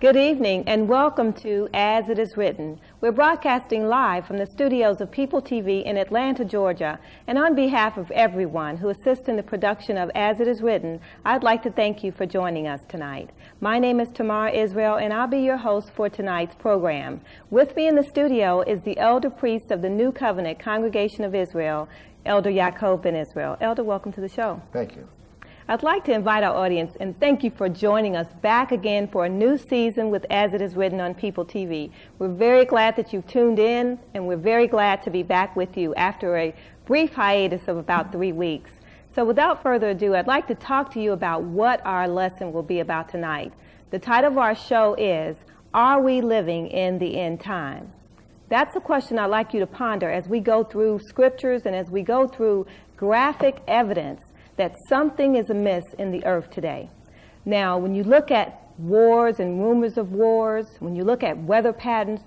Good evening and welcome to As It Is Written. We're broadcasting live from the studios of People TV in Atlanta, Georgia. And on behalf of everyone who assists in the production of As It Is Written, I'd like to thank you for joining us tonight. My name is Tamara Israel and I'll be your host for tonight's program. With me in the studio is the elder priest of the New Covenant Congregation of Israel, Elder Yaakov Ben Israel. Elder, welcome to the show. Thank you. I'd like to invite our audience and thank you for joining us back again for a new season with As It Is Written on People TV. We're very glad that you've tuned in, and we're very glad to be back with you after a brief hiatus of about 3 weeks. So without further ado, I'd like to talk to you about what our lesson will be about tonight. The title of our show is, Are We Living in the End Time? That's a question I'd like you to ponder as we go through scriptures and as we go through graphic evidence that something is amiss in the earth today. Now, when you look at wars and rumors of wars, when you look at weather patterns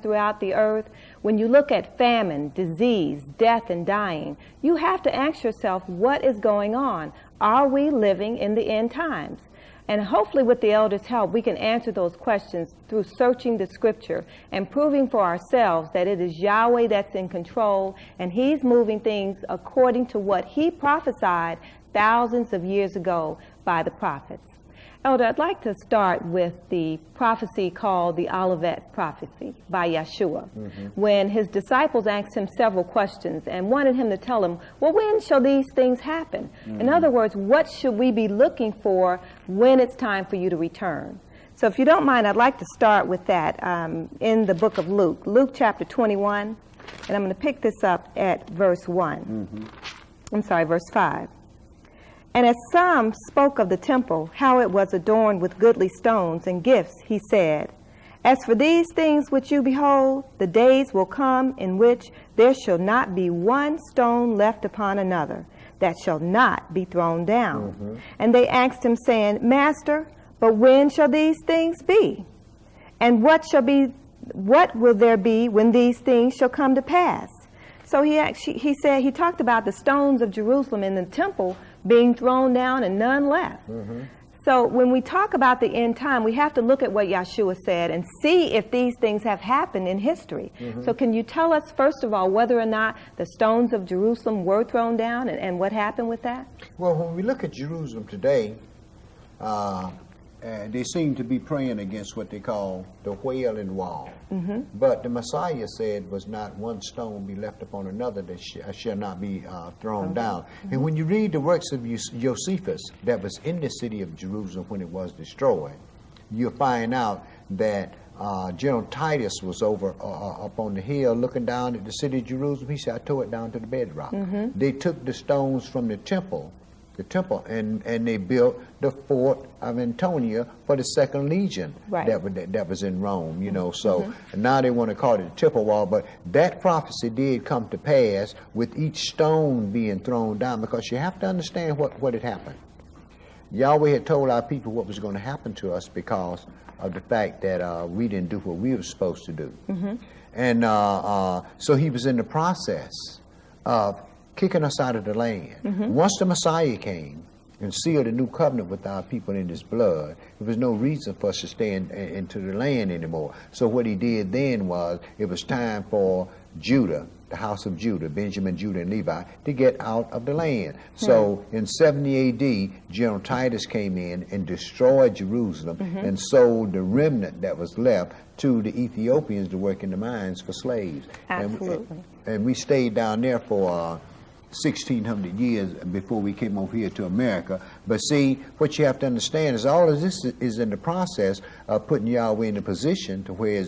throughout the earth, when you look at famine, disease, death, and dying, you have to ask yourself, what is going on? Are we living in the end times? And hopefully with the elders' help, we can answer those questions through searching the scripture and proving for ourselves that it is Yahweh that's in control and he's moving things according to what he prophesied thousands of years ago by the prophets. Elder, I'd like to start with the prophecy called the Olivet prophecy by Yeshua, when his disciples asked him several questions and wanted him to tell them, well, when shall these things happen? In other words, what should we be looking for when it's time for you to return? So if you don't mind, I'd like to start with that in the book of Luke, Luke chapter 21, and I'm going to pick this up at verse 1. I'm sorry, verse 5. And as some spoke of the temple, how it was adorned with goodly stones and gifts, he said, As for these things which you behold, the days will come in which there shall not be one stone left upon another, that shall not be thrown down. And they asked him, saying, Master, but when shall these things be? And what will there be when these things shall come to pass? So he talked about the stones of Jerusalem in the temple being thrown down and none left. So when we talk about the end time, we have to look at what Yeshua said and see if these things have happened in history. So can you tell us, first of all, whether or not the stones of Jerusalem were thrown down and what happened with that? Well, when we look at Jerusalem today, they seem to be praying against what they call the Wailing Wall. But the Messiah said was not one stone be left upon another that shall not be thrown down. And when you read the works of Josephus that was in the city of Jerusalem when it was destroyed, you'll find out that General Titus was over up on the hill looking down at the city of Jerusalem. He said, I tore it down to the bedrock. They took the stones from the temple, and they built the fort of Antonia for the Second Legion that was in Rome, you know. So now they want to call it the Temple Wall, but that prophecy did come to pass with each stone being thrown down, because you have to understand what had happened. Yahweh had told our people what was going to happen to us because of the fact that we didn't do what we were supposed to do. And so he was in the process of kicking us out of the land. Once the Messiah came and sealed a new covenant with our people in his blood, there was no reason for us to stay into the land anymore. So what he did then was, it was time for Judah, the house of Judah, Benjamin, Judah, and Levi, to get out of the land. So in 70 A.D., General Titus came in and destroyed Jerusalem and sold the remnant that was left to the Ethiopians to work in the mines for slaves. Absolutely. And we stayed down there for 1,600 years before we came over here to America. But see, what you have to understand is all of this is in the process of putting Yahweh in a position to where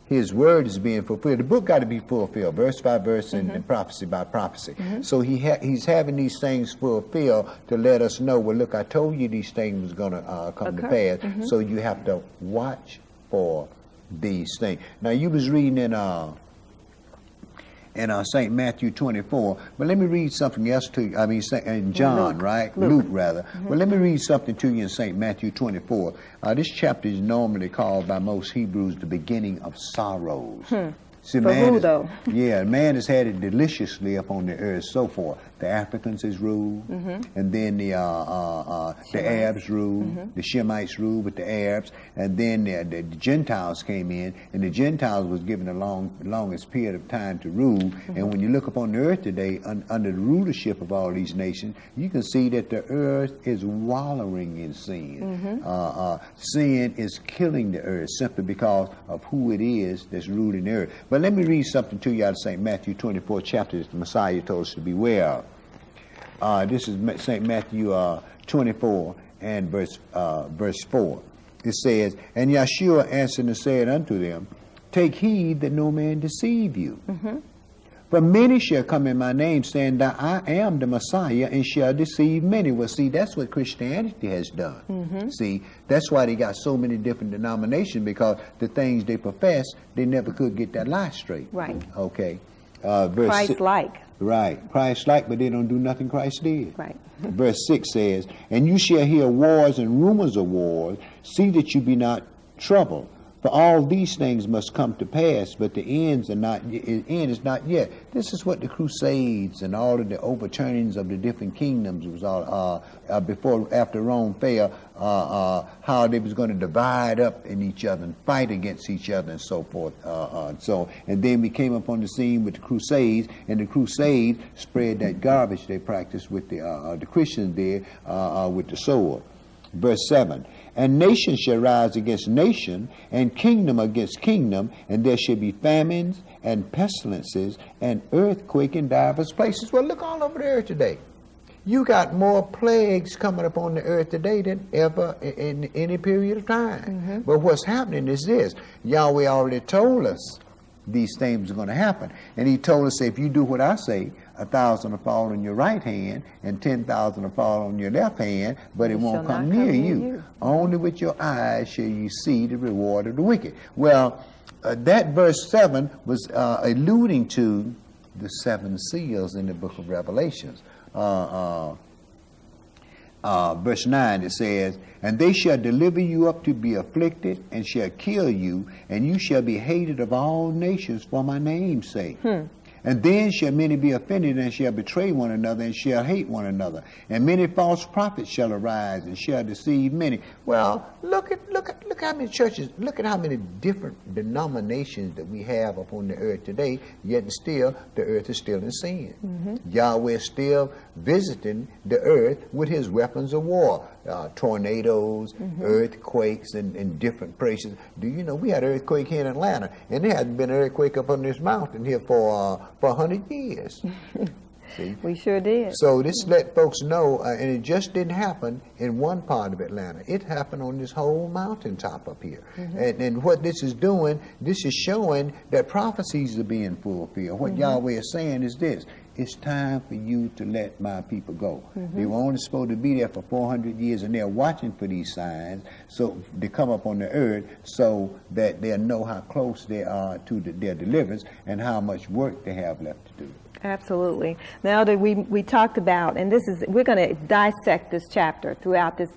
his word is being fulfilled. The book got to be fulfilled, verse by verse and prophecy by prophecy. So he's having these things fulfilled to let us know, well, look, I told you these things was going to come to pass. So you have to watch for these things. Now, you was reading in St. Matthew 24, but let me read something else to you. I mean, in John, Luke. right? Luke, rather. But let me read something to you in St. Matthew 24. This chapter is normally called by most Hebrews the beginning of sorrows. See, For who, though? Yeah, man has had it deliciously up on the earth so far. The Africans has ruled, and then the Arabs ruled, the Shemites ruled with the Arabs, and then the Gentiles came in, and the Gentiles was given the longest period of time to rule. And when you look upon the earth today, under the rulership of all these nations, you can see that the earth is wallowing in sin. Sin is killing the earth simply because of who it is that's ruling the earth. But let me read something to you out of St. Matthew 24 chapter that the Messiah told us to beware of. This is St. Matthew 24 and verse 4. It says, And Yeshua answered and said unto them, Take heed that no man deceive you. For many shall come in my name, saying that I am the Messiah, and shall deceive many. Well, see, that's what Christianity has done. See, that's why they got so many different denominations, because the things they profess, they never could get that lie straight. Right. Okay. Christ-like. Right. Christ-like, but they don't do nothing Christ did. Right. Verse 6 says, And you shall hear wars and rumors of wars. See that you be not troubled. For all these things must come to pass, but the end is not yet. This is what the Crusades and all of the overturnings of the different kingdoms was all after Rome fell. How they was going to divide up in each other and fight against each other and so forth. And then we came up on the scene with the Crusades, and the Crusades spread that garbage they practiced with the Christians did with the sword. Verse 7, And nation shall rise against nation, and kingdom against kingdom, and there shall be famines and pestilences and earthquake in divers places. Well, look all over the earth today. You got more plagues coming upon the earth today than ever in any period of time. But what's happening is this. Yahweh already told us these things are going to happen. And he told us, if you do what I say, 1,000 will fall on your right hand and 10,000 will fall on your left hand, but it won't come near you. Only with your eyes shall you see the reward of the wicked. Well, that verse 7 was alluding to the 7 seals in the book of Revelations. Verse 9, it says, And they shall deliver you up to be afflicted, and shall kill you, and you shall be hated of all nations for my name's sake. And then shall many be offended, and shall betray one another, and shall hate one another. And many false prophets shall arise, and shall deceive many. Well, look how many churches, look at how many different denominations that we have upon the earth today, yet still the earth is still in sin. Yahweh is still visiting the earth with his weapons of war. Tornadoes, earthquakes in different places. Do you know we had an earthquake here in Atlanta, and there hasn't been an earthquake up on this mountain here for 100 years. See? We sure did. So this let folks know, and it just didn't happen in one part of Atlanta. It happened on this whole mountaintop up here. And what this is doing, this is showing that prophecies are being fulfilled. What Yahweh is saying is this: it's time for you to let my people go. They were only supposed to be there for 400 years, and they're watching for these signs so they come up on the earth so that they'll know how close they are to their deliverance and how much work they have left to do. Absolutely. Now that we talked about, and we're going to dissect this chapter throughout this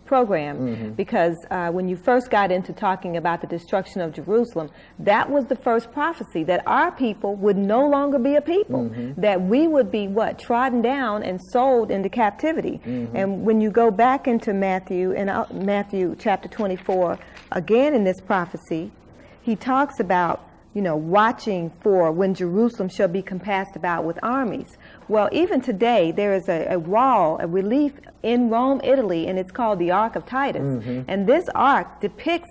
program, because when you first got into talking about the destruction of Jerusalem, that was the first prophecy, that our people would no longer be a people, that we would be trodden down and sold into captivity. And when you go back into Matthew, in Matthew chapter 24, again in this prophecy, he talks about watching for when Jerusalem shall be compassed about with armies. Well, even today, there is a wall, a relief in Rome, Italy, and it's called the Ark of Titus. And this ark depicts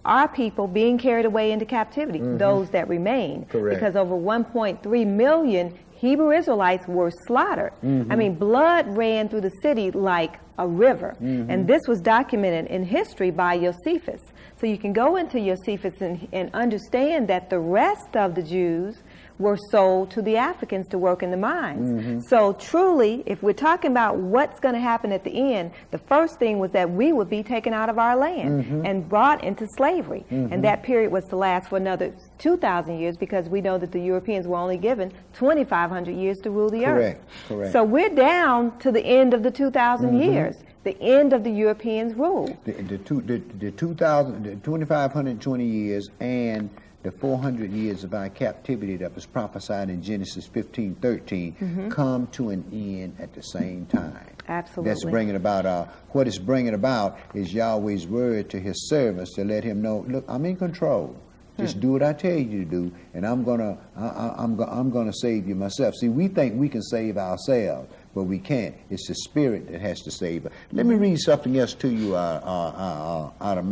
our people being carried away into captivity, those that remain. Correct. Because over 1.3 million Hebrew Israelites were slaughtered. I mean, blood ran through the city like a river. And this was documented in history by Josephus. So you can go into Josephus and understand that the rest of the Jews were sold to the Africans to work in the mines. So truly, if we're talking about what's going to happen at the end, the first thing was that we would be taken out of our land and brought into slavery. And that period was to last for another 2,000 years, because we know that the Europeans were only given 2,500 years to rule the earth. Correct. So we're down to the end of the 2,000 years, the end of the Europeans' rule. The 2,520 years and the 400 years of our captivity that was prophesied in Genesis 15:13 come to an end at the same time. Absolutely. That's bringing about, what it's bringing about is Yahweh's word to his servants to let him know, look, I'm in control. Just do what I tell you to do, and I'm gonna save you myself. See, we think we can save ourselves, but we can't. It's the Spirit that has to save us. Let me read something else to you out of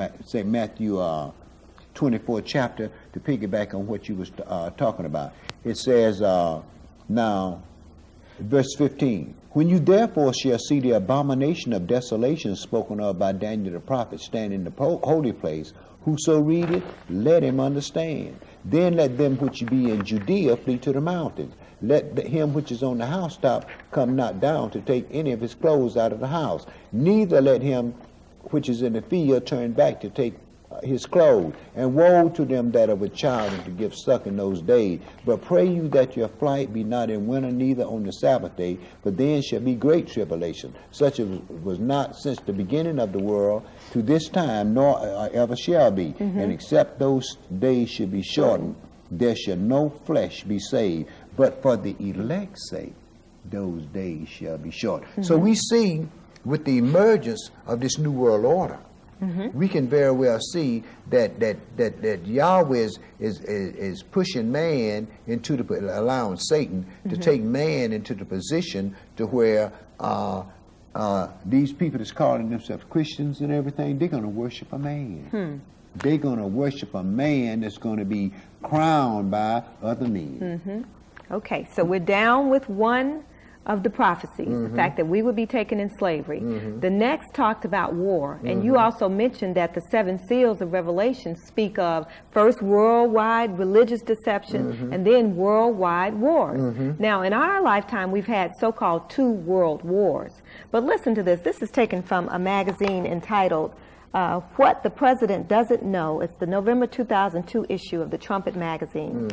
Matthew 24 chapter to piggyback on what you was talking about. It says, now, verse 15. When you therefore shall see the abomination of desolation spoken of by Daniel the prophet stand in the holy place, whoso readeth, let him understand. Then let them which be in Judea flee to the mountains. Let him which is on the housetop come not down to take any of his clothes out of the house. Neither let him which is in the field turn back to take his clothes. And woe to them that are with child and to give suck in those days. But pray you that your flight be not in winter, neither on the Sabbath day, for then shall be great tribulation, such as was not since the beginning of the world to this time, nor ever shall be. And except those days should be shortened, there shall no flesh be saved. But for the elect's sake, those days shall be shortened. So we see with the emergence of this new world order, we can very well see that Yahweh is pushing man into allowing Satan to take man into the position to where these people that's calling themselves Christians and everything, they're going to worship a man. They're going to worship a man that's going to be crowned by other men. Okay, so we're down with one of the prophecies, the fact that we would be taken in slavery. The next talked about war, and you also mentioned that the 7 seals of Revelation speak of first worldwide religious deception and then worldwide wars. Now, in our lifetime, we've had so-called 2 world wars. But listen to this. This is taken from a magazine entitled What the President Doesn't Know. It's the November 2002 issue of the Trumpet magazine.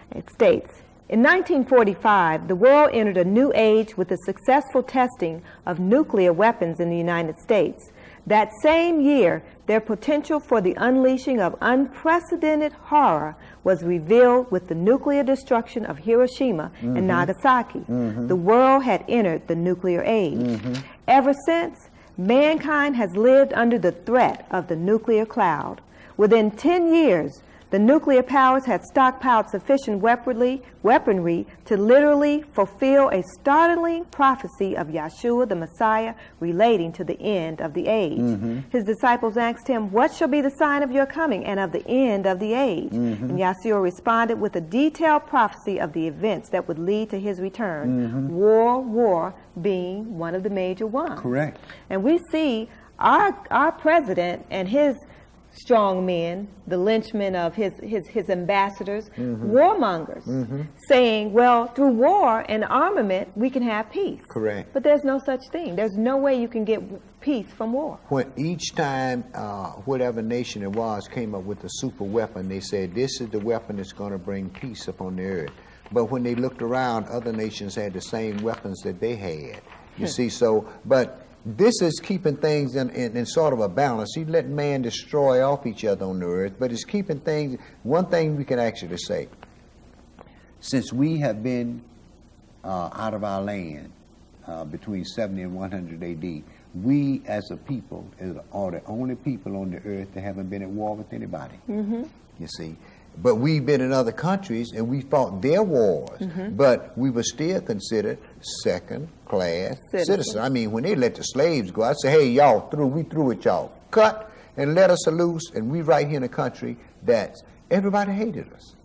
It states, in 1945, the world entered a new age with the successful testing of nuclear weapons in the United States. That same year, their potential for the unleashing of unprecedented horror was revealed with the nuclear destruction of Hiroshima and Nagasaki. The world had entered the nuclear age. Ever since, mankind has lived under the threat of the nuclear cloud. Within 10 years, The nuclear powers had stockpiled sufficient weaponry to literally fulfill a startling prophecy of Yeshua the Messiah relating to the end of the age. His disciples asked him, "What shall be the sign of your coming and of the end of the age?" And Yeshua responded with a detailed prophecy of the events that would lead to his return. War being one of the major ones. Correct. And we see our president and his strong men, the lynchmen of his ambassadors, warmongers, saying, well, through war and armament, we can have peace. Correct. But there's no such thing. There's no way you can get peace from war. When each time whatever nation it was came up with a super weapon, they said, this is the weapon that's going to bring peace upon the earth. But when they looked around, other nations had the same weapons that they had. You see, so, but this is keeping things in sort of a balance. He let man destroy off each other on the earth, but it's keeping things. One thing we can actually say, since we have been out of our land between 70 and 100 AD, we as a people are the only people on the earth that haven't been at war with anybody. You see. But we've been in other countries and we fought their wars, but we were still considered second-class citizens. I mean, when they let the slaves go, I say, hey, y'all through, we through with y'all. Cut and let us loose, and we right here in a country that everybody hated us.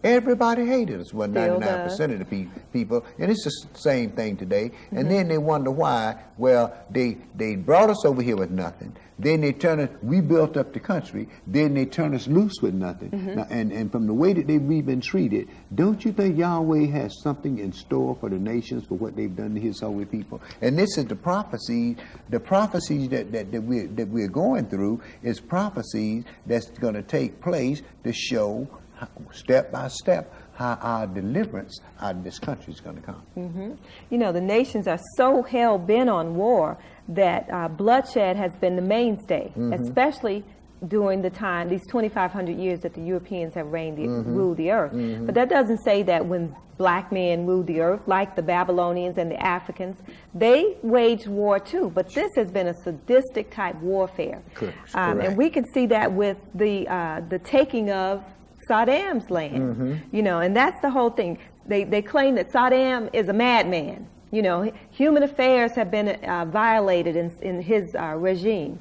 Everybody hated us, well, 99% of the people, and it's the same thing today. And then they wonder why. Well, they brought us over here with nothing. Then they we built up the country. Then they turn us loose with nothing. Now, and from the way that we've been treated, don't you think Yahweh has something in store for the nations for what they've done to his holy people? And this is the prophecy. The prophecies that we're going through is prophecies that's going to take place to show step by step how our deliverance out of this country is going to come. You know, the nations are so hell-bent on war that bloodshed has been the mainstay, especially during the time, these 2,500 years that the Europeans have ruled the earth. But that doesn't say that when black men ruled the earth, like the Babylonians and the Africans, they waged war too. But this has been a sadistic type warfare. And we can see that with the taking of Saddam's land, you know, and that's the whole thing. They claim that Saddam is a madman. You know, human affairs have been violated in his regime.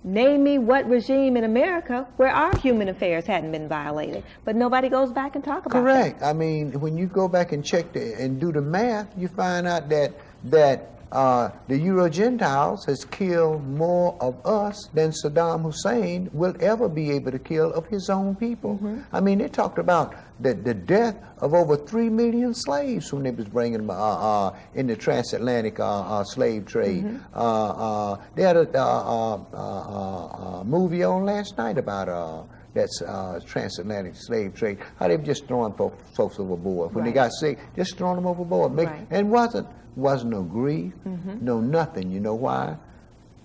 Name me what regime in America where our human affairs hadn't been violated, but nobody goes back and talk about Correct. I mean, when you go back and check and do the math, you find out that the Euro-Gentiles has killed more of us than Saddam Hussein will ever be able to kill of his own people. I mean, they talked about the death of over 3 million slaves when they was bringing them in the transatlantic slave trade. They had a movie on last night about that's transatlantic slave trade, how they were just throwing folks overboard. When they got sick, just throwing them overboard. And wasn't no grief, no nothing. You know why?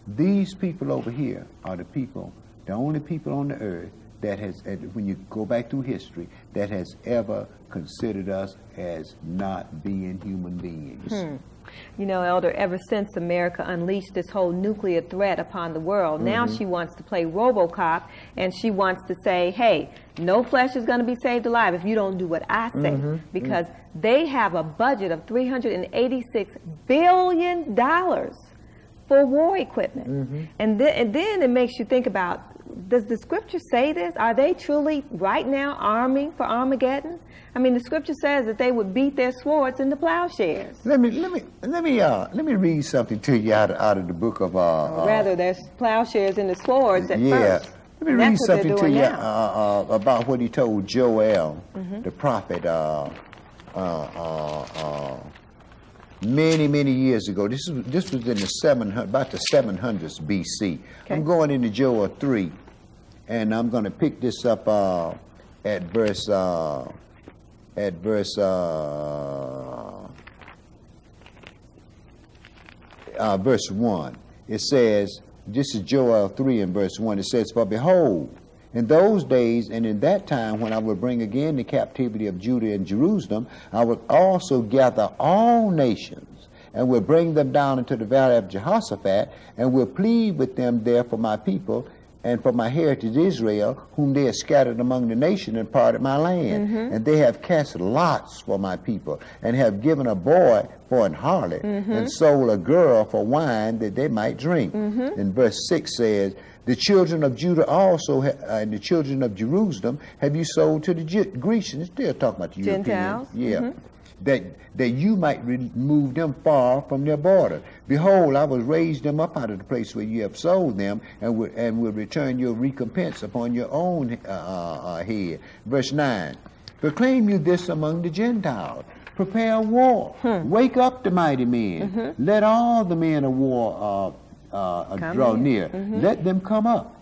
These people over here are the only people on the earth that has, when you go back through history, that has ever considered us as not being human beings. You know, Elder, ever since America unleashed this whole nuclear threat upon the world, now she wants to play RoboCop, and she wants to say, hey, no flesh is going to be saved alive if you don't do what I say, because they have a budget of $386 billion for war equipment. And then it makes you think about, does the scripture say this? Are they truly right now arming for Armageddon? I mean, the scripture says that they would beat their swords into plowshares. Let me read something to you out of the book of rather, there's plowshares in the swords at first. Let me read something to you about what he told Joel, the prophet, many years ago. This was in the about the 700s BC. I'm going into Joel 3, and I'm going to pick this up at verse 1. It says, this is Joel 3 and verse 1. It says, for behold, in those days and in that time when I will bring again the captivity of Judah and Jerusalem, I will also gather all nations and will bring them down into the valley of Jehoshaphat and will plead with them there for my people and for my heritage Israel, whom they have scattered among the nation and parted my land. And they have cast lots for my people, and have given a boy for an harlot, and sold a girl for wine that they might drink. And verse 6 says, the children of Judah also, and the children of Jerusalem, have you sold to the Grecians. They're talking about the Gentiles. Europeans. Yeah. That you might remove them far from their border. Behold, I will raise them up out of the place where you have sold them, and will return your recompense upon your own head. Verse 9, proclaim you this among the Gentiles. Prepare war. Wake up the mighty men. Let all the men of war draw near. Let them come up.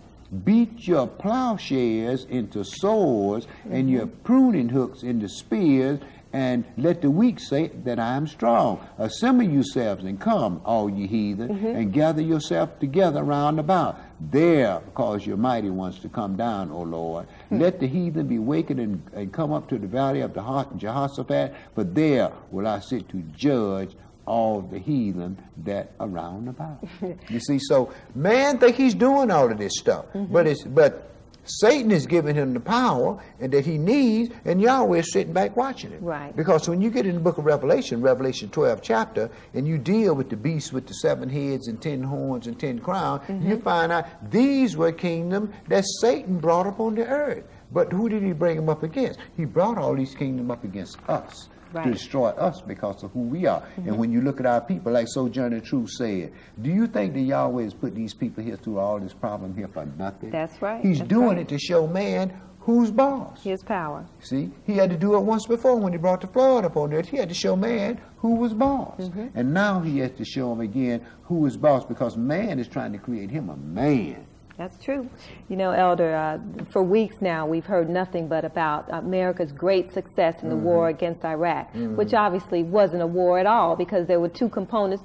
Beat your plowshares into swords, and your pruning hooks into spears, and let the weak say that I am strong. Assemble yourselves and come, all ye heathen, and gather yourselves together round about. There cause your mighty ones to come down, O Lord. Let the heathen be wakened and come up to the valley of the Jehoshaphat, for there will I sit to judge all the heathen that are round about. You see, so man think he's doing all of this stuff, but Satan is giving him the power and that he needs, and Yahweh is sitting back watching him. Right. Because when you get in the book of Revelation 12 chapter, and you deal with the beast with the 7 heads and 10 horns and 10 crowns, you find out these were kingdoms that Satan brought up on the earth. But who did he bring them up against? He brought all these kingdoms up against us. Right. To destroy us because of who we are. And when you look at our people, like Sojourner Truth said, do you think that Yahweh has put these people here through all this problem here for nothing? That's right. He's doing it to show man who's boss. His power. See, he had to do it once before when he brought the flood upon earth. He had to show man who was boss. And now he has to show him again who is boss, because man is trying to create him a man. That's true. You know, Elder, for weeks now we've heard nothing but about America's great success in the war against Iraq, which obviously wasn't a war at all, because there were two opponents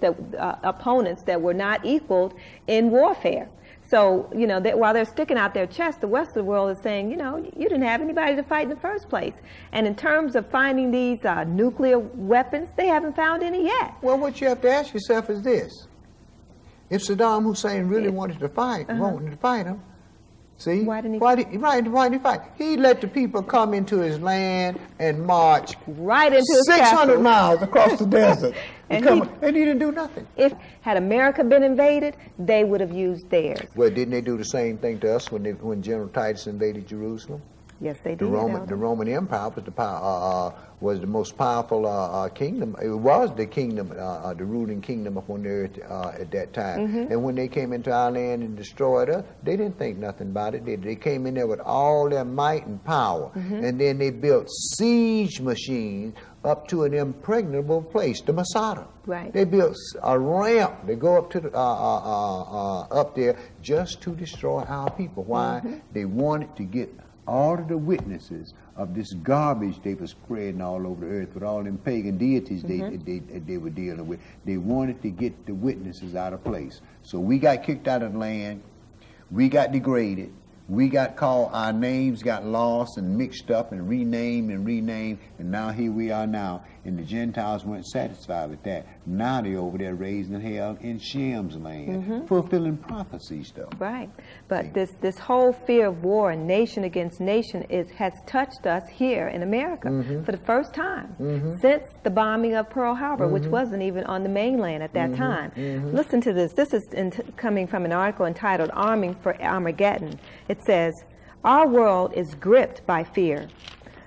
that were not equaled in warfare. So, you know, while they're sticking out their chest, the rest of the world is saying, you know, you didn't have anybody to fight in the first place. And in terms of finding these nuclear weapons, they haven't found any yet. Well, what you have to ask yourself is this. If Saddam Hussein really wanted to fight, wanted to fight him, see? Why didn't he why did he fight? He let the people come into his land and march right into his 600 miles across the desert. and he didn't do nothing. If had America been invaded, they would have used theirs. Well, didn't they do the same thing to us when General Titus invaded Jerusalem? Yes, they did. The Roman Empire was the most powerful kingdom. It was the kingdom, the ruling kingdom upon the earth at that time. And when they came into our land and destroyed us, they didn't think nothing about it. They came in there with all their might and power, and then they built siege machines up to an impregnable place, the Masada. Right. They built a ramp. They go up to the, up there just to destroy our people. Why? They wanted to get all of the witnesses of this garbage they were spreading all over the earth with all them pagan deities they were dealing with. They wanted to get the witnesses out of place. So we got kicked out of the land. We got degraded. We got called, our names got lost and mixed up and renamed, and now here we are now. And the Gentiles weren't satisfied with that. Now they're over there raising hell in Shem's land, fulfilling prophecies, though. Right. But this whole fear of war and nation against nation has touched us here in America for the first time since the bombing of Pearl Harbor, which wasn't even on the mainland at that time. Listen to this. This is coming from an article entitled Arming for Armageddon. It says, "Our world is gripped by fear.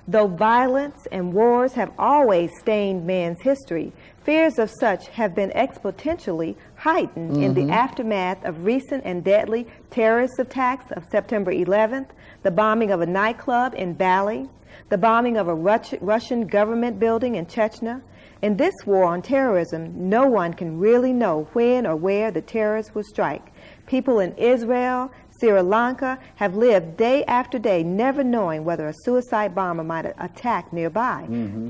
Though violence and wars have always stained man's history, fears of such have been exponentially heightened in the aftermath of recent and deadly terrorist attacks of September 11th, the bombing of a nightclub in Bali, the bombing of a Russian government building in Chechnya. In this war on terrorism, no one can really know when or where the terrorists will strike. People in Israel, Sri Lanka have lived day after day never knowing whether a suicide bomber might attack nearby.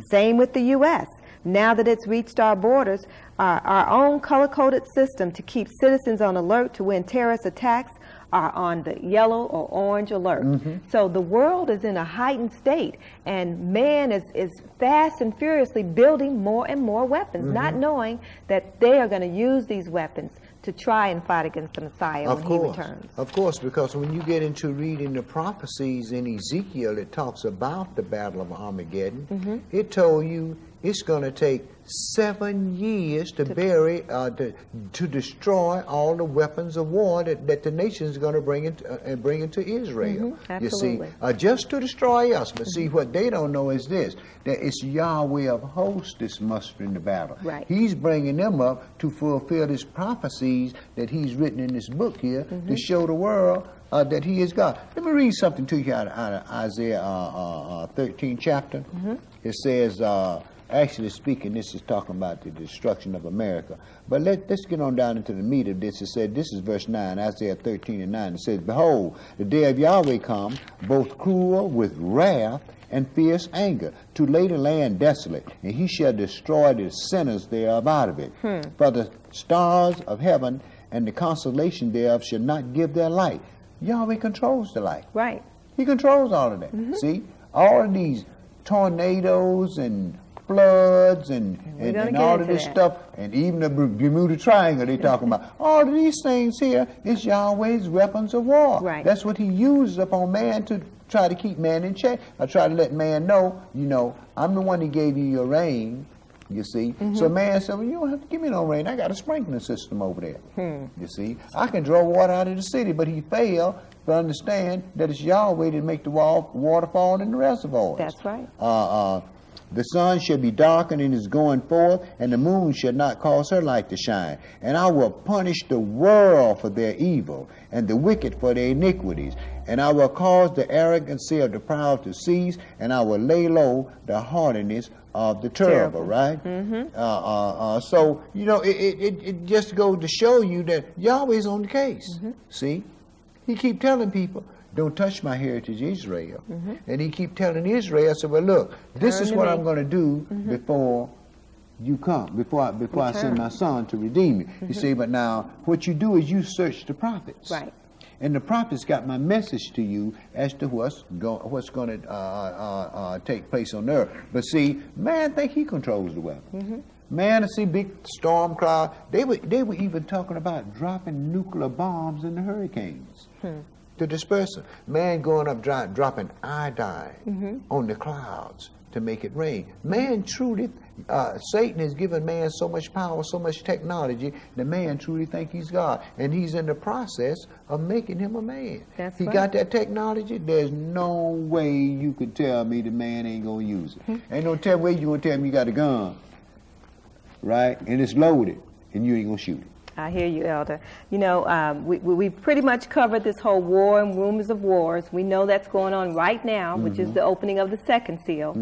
Same with the U.S. Now that it's reached our borders, our own color-coded system to keep citizens on alert to when terrorist attacks are on the yellow or orange alert. So the world is in a heightened state, and man is fast and furiously building more and more weapons, not knowing that they are going to use these weapons to try and fight against the Messiah when he returns. Of course, because when you get into reading the prophecies in Ezekiel, it talks about the Battle of Armageddon. It told you it's going to take 7 years to bury, to destroy all the weapons of war that the nation is going to bring into Israel. You see, just to destroy us. But see, what they don't know is this: that it's Yahweh of hosts that's mustering the battle. Right. He's bringing them up to fulfill his prophecies that he's written in this book here to show the world that he is God. Let me read something to you out of Isaiah 13 chapter. It says, actually speaking, this is talking about the destruction of America. But let's get on down into the meat of this. It said, this is verse 9, Isaiah 13 and 9. It says, behold, the day of Yahweh come, both cruel with wrath and fierce anger, to lay the land desolate, and he shall destroy the sinners thereof out of it. For the stars of heaven and the constellation thereof shall not give their light. Yahweh controls the light. Right. He controls all of that. See, all of these tornadoes and floods and all of this stuff, and even the Bermuda Triangle they talking about. All of these things here is Yahweh's weapons of war. Right. That's what he uses upon man to try to keep man in check. I try to let man know, you know, I'm the one that gave you your rain, you see. So man said, well, you don't have to give me no rain. I got a sprinkling system over there. You see, I can draw water out of the city, but he failed to understand that it's Yahweh that make the water fall in the reservoirs. That's right. The sun shall be darkened in his going forth, and the moon shall not cause her light to shine. And I will punish the world for their evil, and the wicked for their iniquities. And I will cause the arrogancy of the proud to cease, and I will lay low the haughtiness of the terrible. Right? So, you know, it just goes to show you that Yahweh's on the case. See? He keep telling people, don't touch my heritage, Israel. And he keep telling Israel, so, well, look, this is what I'm going to do before you come, before I send my son to redeem you. You see, but now, what you do is you search the prophets. Right. And the prophets got my message to you as to what's going to take place on earth. But see, man think he controls the weather. Man, I see big storm cloud. They were even talking about dropping nuclear bombs in the hurricanes. To disperse them. Man going up dropping iodine on the clouds to make it rain. Man truly, Satan has given man so much power, so much technology, that man truly think he's God. And he's in the process of making him a man. He got that technology. There's no way you could tell me the man ain't going to use it. Ain't no way you going to tell me you got a gun, right? And it's loaded, and you ain't going to shoot it. I hear you, Elder. You know, we pretty much covered this whole war and rumors of wars. We know that's going on right now, which is the opening of the second seal.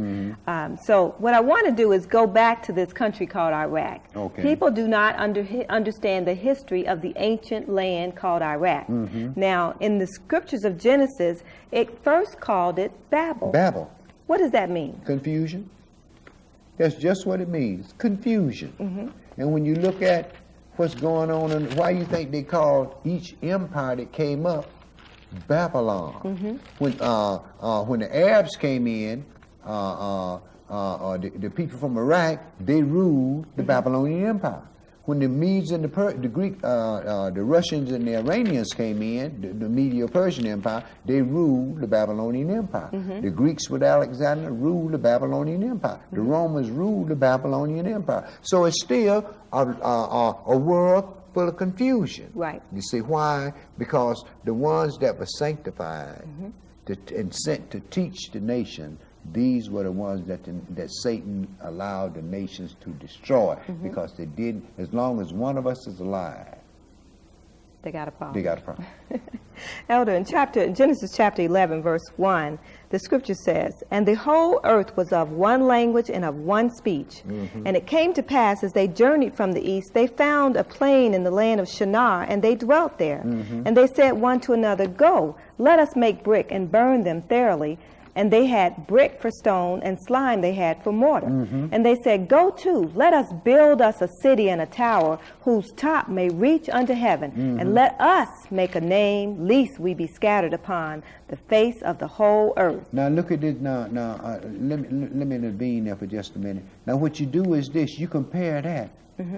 So what I want to do is go back to this country called Iraq. Okay. People do not understand the history of the ancient land called Iraq. Now, in the scriptures of Genesis, it first called it Babel. Babel. What does that mean? Confusion. That's just what it means. Confusion. And when you look at what's going on, and why you think they called each empire that came up Babylon? When the Arabs came in, the people from Iraq, they ruled the Babylonian Empire. When the Medes and the Greek, the Russians and the Iranians came in, the Medo-Persian Empire, they ruled the Babylonian Empire. The Greeks with Alexander ruled the Babylonian Empire. The Romans ruled the Babylonian Empire. So it's still a world full of confusion. Right. You see why? Because the ones that were sanctified and sent to teach the nation, these were the ones that Satan allowed the nations to destroy, because they didn't. As long as one of us is alive, they got a problem. They got a problem. Elder, in Genesis chapter 11, verse 1, the scripture says, and the whole earth was of one language and of one speech. And it came to pass, as they journeyed from the east, they found a plain in the land of Shinar, and they dwelt there. And they said one to another, go, let us make brick and burn them thoroughly. And they had brick for stone, and slime they had for mortar. And they said, go to, let us build us a city and a tower, whose top may reach unto heaven. And let us make a name, lest we be scattered upon the face of the whole earth. Now look at this. Now let me intervene there for just a minute. Now what you do is this: you compare that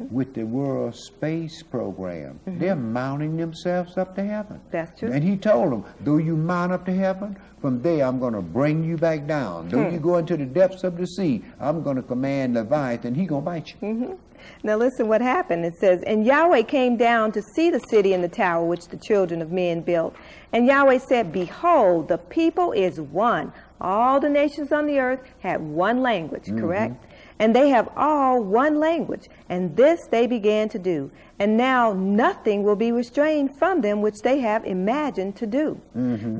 with the world space program. They're mounting themselves up to heaven. That's true. And he told them, though you mount up to heaven, from there I'm going to bring you back down. Though you go into the depths of the sea, I'm going to command Leviathan, he going to bite you. Now listen what happened. It says, and Yahweh came down to see the city and the tower which the children of men built. And Yahweh said, behold, the people is one. All the nations on the earth had one language, correct? And they have all one language, and this they began to do. And now nothing will be restrained from them which they have imagined to do.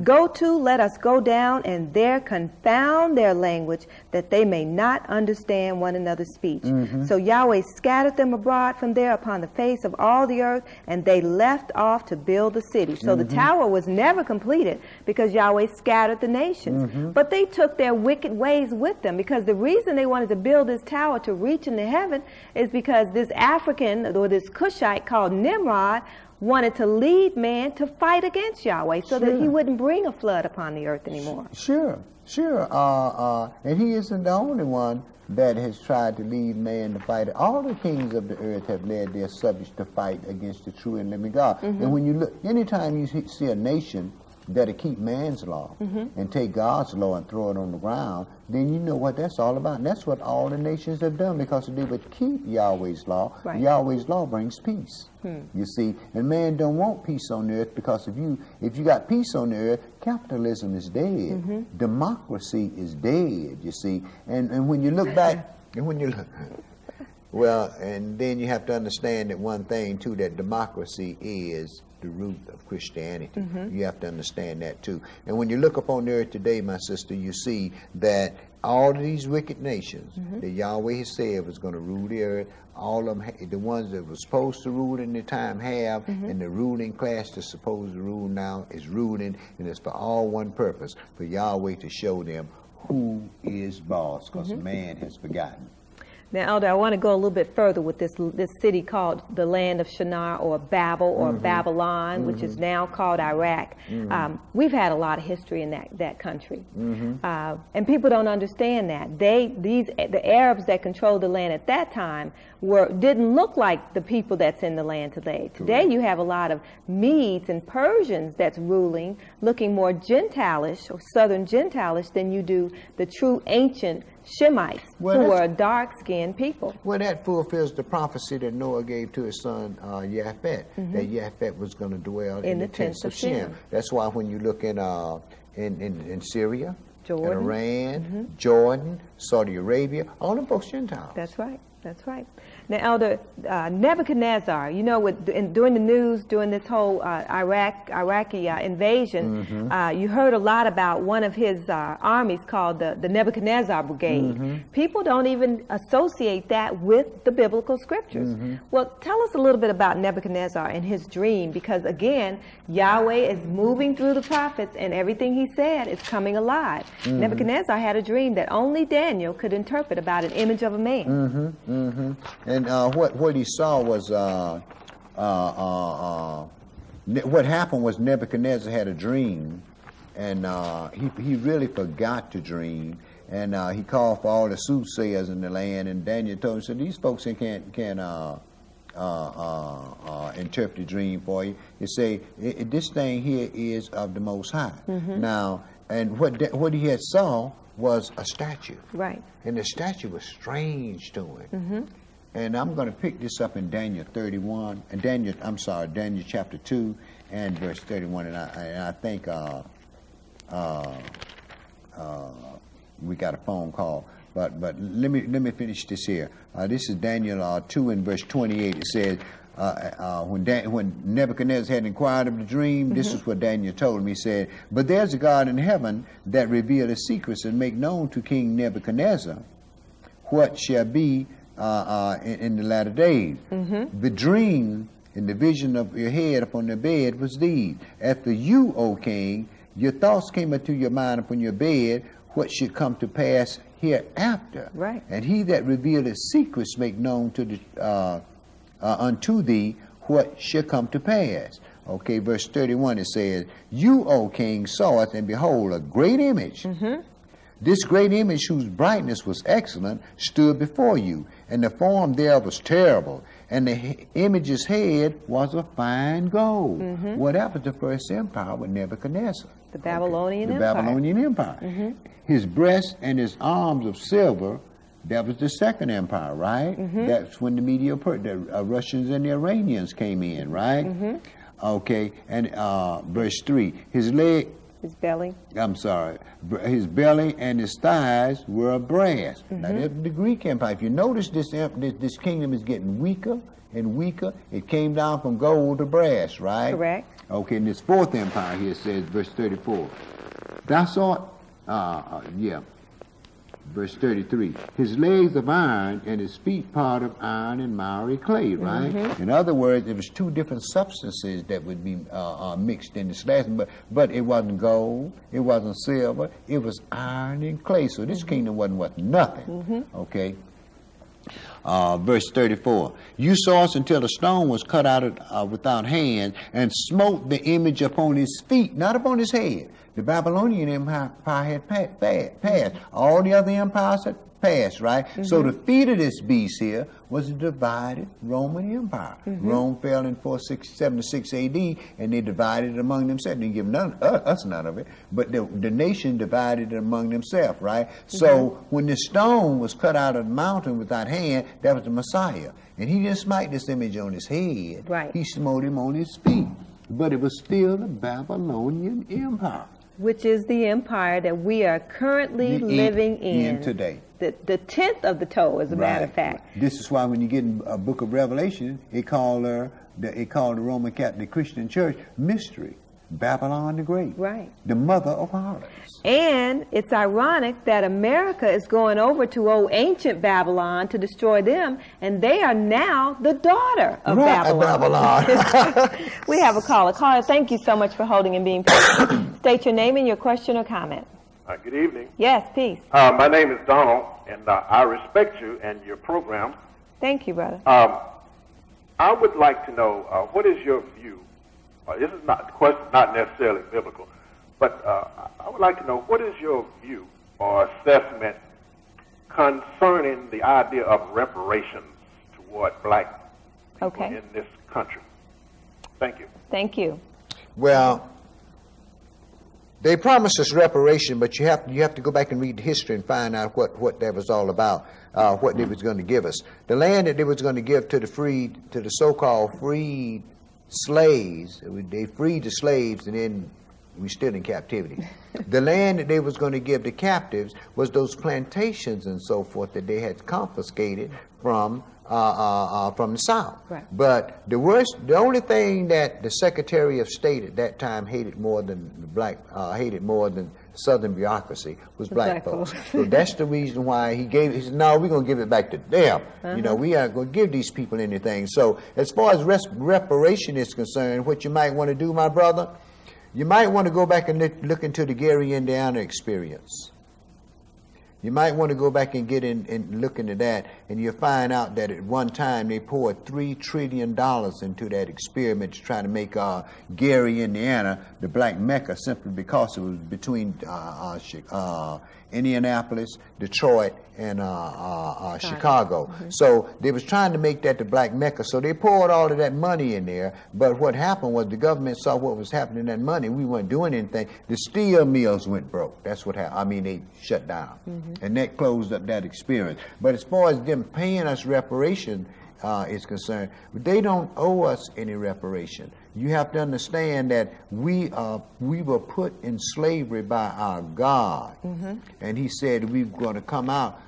Go to, let us go down, and there confound their language, that they may not understand one another's speech. So Yahweh scattered them abroad from there upon the face of all the earth, and they left off to build the city. So the tower was never completed, because Yahweh scattered the nations. But they took their wicked ways with them, because the reason they wanted to build this tower to reach into heaven is because this African, or this Cushite called Nimrod, wanted to lead man to fight against Yahweh so that he wouldn't bring a flood upon the earth anymore. Sure. And he isn't the only one that has tried to lead man to fight. All the kings of the earth have led their subjects to fight against the true and living God. And when you look, anytime you see a nation that'll keep man's law and take God's law and throw it on the ground, then you know what that's all about. And that's what all the nations have done, because they would keep Yahweh's law. Yahweh's law brings peace. You see, and man don't want peace on the earth, because if you got peace on the earth, capitalism is dead. Democracy is dead, you see. And when you look back, and when you look, well, and then you have to understand that one thing too, that democracy is the root of Christianity. You have to understand that too. And when you look upon the earth today, my sister, you see that all of these wicked nations that Yahweh has said was going to rule the earth, all of them, the ones that were supposed to rule in the time have, and the ruling class that's supposed to rule now is ruling, and it's for all one purpose, for Yahweh to show them who is boss, because man has forgotten. Now, Elder, I want to go a little bit further with this city called the land of Shinar, or Babel, or Babylon, which is now called Iraq. We've had a lot of history in that country, and people don't understand that. The Arabs that controlled the land at that time didn't look like the people that's in the land today. Today, you have a lot of Medes and Persians that's ruling, looking more Gentilish or Southern Gentilish than you do the true ancient Shemites, who were dark-skinned people. Well, that fulfills the prophecy that Noah gave to his son Japheth, that Japheth was going to dwell in the tents of Shem. That's why when you look in Syria, Jordan, and Iran, Jordan, Saudi Arabia, all them folks Gentiles. That's right. That's right. Now, Elder, Nebuchadnezzar, you know, during the news, during this whole Iraqi invasion, you heard a lot about one of his armies called the Nebuchadnezzar Brigade. People don't even associate that with the biblical scriptures. Well, tell us a little bit about Nebuchadnezzar and his dream, because again, Yahweh is moving through the prophets, and everything he said is coming alive. Nebuchadnezzar had a dream that only Daniel could interpret about an image of a man. And what he saw was what happened was Nebuchadnezzar had a dream, and he really forgot to dream, and he called for all the soothsayers in the land, and Daniel told him, so these folks can't interpret the dream for you. He say, this thing here is of the Most High. Now, and what he had saw was a statue. Right. And the statue was strange to him. And I'm going to pick this up in Daniel 31, and Daniel chapter 2 and verse 31, and I think we got a phone call, but let me finish this here. This is Daniel 2 and verse 28. It says, when Nebuchadnezzar had inquired of the dream, this is what Daniel told him. He said, but there's a God in heaven that reveal the secrets and make known to King Nebuchadnezzar what shall be in the latter days. The dream and the vision of your head upon the bed was these. After you, O king, your thoughts came into your mind upon your bed, what should come to pass hereafter. Right. And he that revealed the secrets make known to the unto thee what shall come to pass. Okay, verse 31, it says, you, O king, saw it, and behold, a great image. This great image, whose brightness was excellent, stood before you, and the form thereof was terrible. and the image's head was of fine gold. What happened to the first empire with Nebuchadnezzar? The Babylonian Empire. The Babylonian Empire. His breast and his arms of silver, that was the second empire, right? That's when the the Russians and the Iranians came in, right? Okay, and verse 3, his belly. I'm sorry. His belly and his thighs were of brass. Now, that's the Greek Empire. If you notice, this kingdom is getting weaker and weaker. It came down from gold to brass, right? Correct. Okay, and this fourth empire here says, verse 34. Thou sawest, verse 33, his legs of iron and his feet part of iron and miry clay, right? In other words, it was two different substances that would be mixed in this last one, but it wasn't gold, it wasn't silver, it was iron and clay. So this kingdom wasn't worth nothing, okay? Verse 34, you saw us until the stone was cut out without hand and smote the image upon his feet, not upon his head. The Babylonian Empire had passed. All the other empires had passed, right? So the feet of this beast here was a divided Roman Empire. Rome fell in 476 AD, and they divided it among themselves. They didn't give us none of it, but the nation divided it among themselves, right? So when the stone was cut out of the mountain without hand, that was the Messiah. And he didn't smite this image on his head. Right. He smote him on his feet. But it was still the Babylonian Empire. Which is the empire that we are currently living in today. The 10th of the toe, as a matter of fact. This is why when you get in a book of Revelation, it called the Roman Catholic Christian Church Mystery, Babylon the Great. Right. The mother of harlots. And it's ironic that America is going over to old ancient Babylon to destroy them, and they are now the daughter of Babylon. We have a caller. Caller, thank you so much for holding and being patient. State your name and your question or comment. Good evening. Yes, peace. My name is Donald, and I respect you and your program. Thank you, brother. I would like to know, what is your view? This is not question, not necessarily biblical, but I would like to know, what is your view or assessment concerning the idea of reparations toward black people in this country? Thank you. Thank you. Well, they promised us reparation, but you have to go back and read the history and find out what that was all about, what they was going to give us. The land that they was going to give to the so-called freed slaves, they freed the slaves, and then we're still in captivity. The land that they was going to give the captives was those plantations and so forth that they had confiscated from the South. Right. But the only thing that the Secretary of State at that time hated more than Southern bureaucracy was black folks. So that's the reason why he said, no, we're going to give it back to them. You know, we aren't going to give these people anything. So as far as reparation is concerned, what you might want to do, my brother, you might want to go back and look into the Gary, Indiana experience. You might want to go back and get in and look into that, and you'll find out that at one time they poured $3 trillion into that experiment to try to make Gary, Indiana, the black Mecca, simply because it was between Indianapolis, Detroit, and Chicago. So they was trying to make that the black Mecca. So they poured all of that money in there. But what happened was the government saw what was happening in that money. We weren't doing anything. The steel mills went broke. That's what happened. I mean, they shut down. And that closed up that experience. But as far as them paying us reparation is concerned, they don't owe us any reparation. You have to understand that we were put in slavery by our God. And he said we're going to come out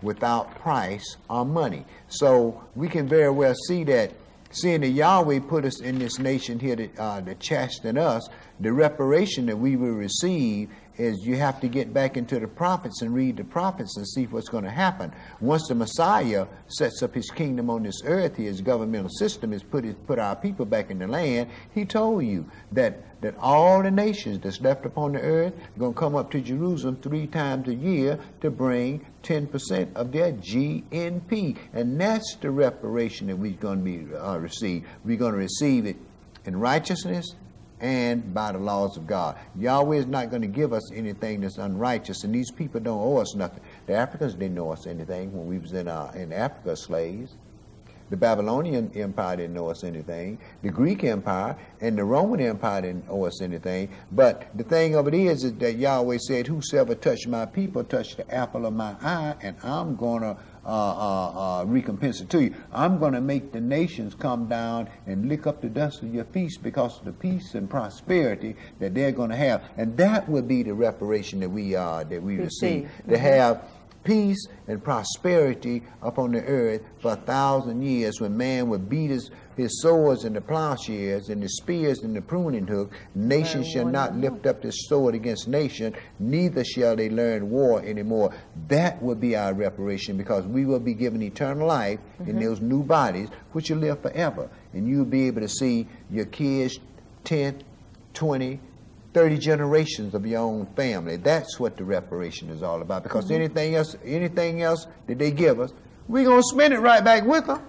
without price or money. So we can very well see that, seeing that Yahweh put us in this nation here to chasten us, the reparation that we will receive is you have to get back into the prophets and read the prophets and see what's going to happen. Once the Messiah sets up his kingdom on this earth, his governmental system is put our people back in the land, he told you that all the nations that's left upon the earth are going to come up to Jerusalem 3 times a year to bring 10% of their GNP. And that's the reparation that we're going to receive. We're going to receive it in righteousness and by the laws of God. Yahweh is not going to give us anything that's unrighteous, and these people don't owe us nothing. The Africans didn't owe us anything when we was in Africa slaves. The Babylonian Empire didn't owe us anything. The Greek Empire and the Roman Empire didn't owe us anything. But the thing of it is that Yahweh said, whosoever touched my people touched the apple of my eye, and I'm going to recompense it to you. I'm going to make the nations come down and lick up the dust of your feet because of the peace and prosperity that they're going to have. And that would be the reparation that we receive. To have peace and prosperity upon the earth for 1,000 years, when man would beat his swords and the plowshares and the spears and the pruning hook. Nation shall not lift up this sword against nation, neither shall they learn war anymore. That will be our reparation, because we will be given eternal life in those new bodies, which will live forever. And you'll be able to see your kids 10, 20, 30 generations of your own family. That's what the reparation is all about, because anything else that they give us, we're going to spend it right back with them.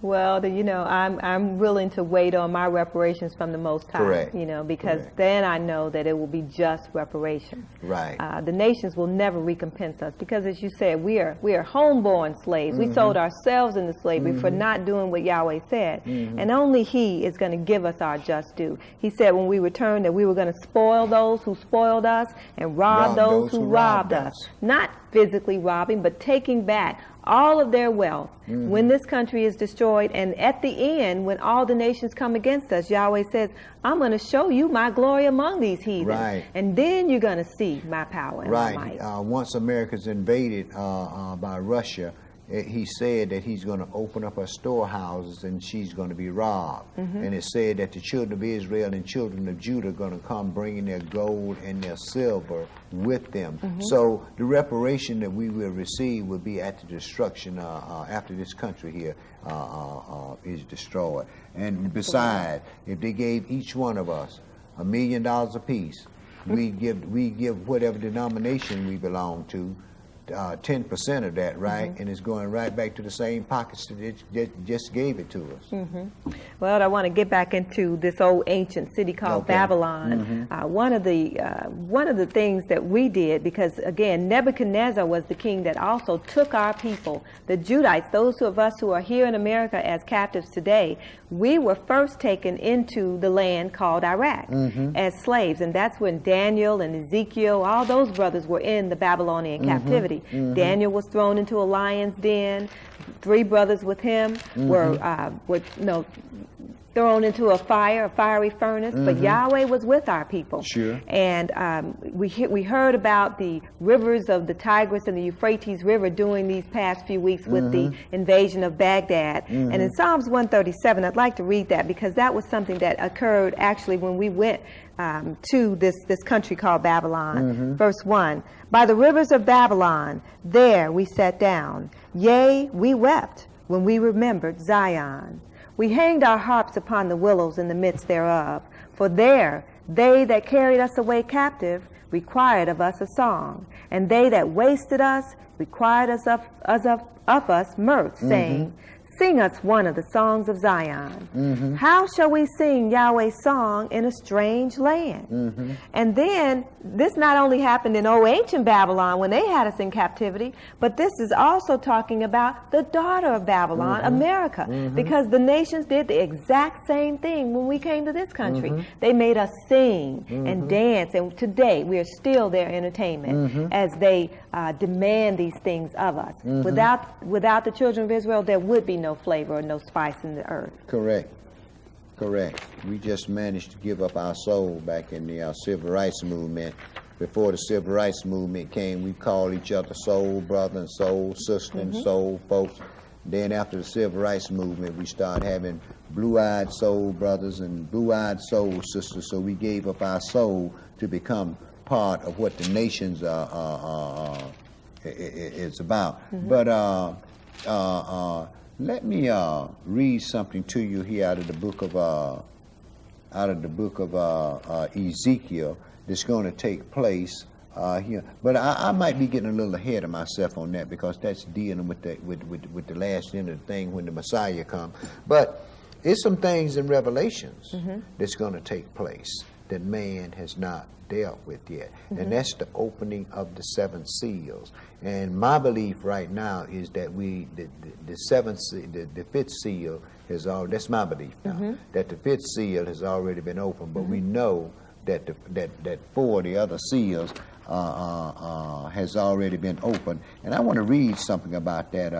Well, you know, I'm willing to wait on my reparations from the Most High. Correct. You know, because then I know that it will be just reparations. Right. The nations will never recompense us, because, as you said, we are homeborn slaves. We sold ourselves into slavery for not doing what Yahweh said, and only He is going to give us our just due. He said when we returned that we were going to spoil those who spoiled us and rob those who robbed us. Not physically robbing, but taking back all of their wealth when this country is destroyed. And at the end, when all the nations come against us, Yahweh says, I'm going to show you my glory among these heathens. Right. And then you're going to see my power and my might. Once America's invaded by Russia, he said that he's going to open up her storehouses and she's going to be robbed. And it said that the children of Israel and children of Judah are going to come bringing their gold and their silver with them. So the reparation that we will receive will be at the destruction after this country here is destroyed. And besides, if they gave each one of us $1 million apiece, we give whatever denomination we belong to 10% of that, right? And it's going right back to the same pockets that it just gave it to us. Well, I want to get back into this old ancient city called Babylon. One of the things that we did, because again, Nebuchadnezzar was the king that also took our people, the Judites, those of us who are here in America as captives today. We were first taken into the land called Iraq as slaves, and that's when Daniel and Ezekiel, all those brothers were in the Babylonian captivity. Daniel was thrown into a lion's den. 3 brothers with him were thrown into a fiery furnace. But Yahweh was with our people. Sure. And we heard about the rivers of the Tigris and the Euphrates River during these past few weeks with the invasion of Baghdad. And in Psalms 137, I'd like to read that, because that was something that occurred actually when we went to this country called Babylon. Verse 1, by the rivers of Babylon, there we sat down. Yea, we wept when we remembered Zion. We hanged our harps upon the willows in the midst thereof. For there they that carried us away captive required of us a song, and they that wasted us required of us mirth, saying, sing us one of the songs of Zion. How shall we sing Yahweh's song in a strange land? And then this not only happened in old ancient Babylon when they had us in captivity, but this is also talking about the daughter of Babylon, America, because the nations did the exact same thing when we came to this country. They made us sing and dance, and today we are still their entertainment as they demand these things of us. Without the children of Israel, there would be no flavor or no spice in the earth. Correct. We just managed to give up our soul back in the civil rights movement. Before the civil rights movement came, we called each other soul brother and soul sister and soul folks. Then after the civil rights movement, we started having blue-eyed soul brothers and blue-eyed soul sisters. So we gave up our soul to become part of what the nations is about. But let me read something to you here out of the book of Ezekiel that's going to take place here. But I might be getting a little ahead of myself on that, because that's dealing with the last end of the thing when the Messiah comes. But it's some things in Revelations that's going to take place. that man has not dealt with yet. And that's the opening of the 7 seals. And my belief right now is that the 5th seal has already, that's my belief now, that the 5th seal has already been opened, but we know that that 4 of the other seals has already been opened. And I want to read something about that,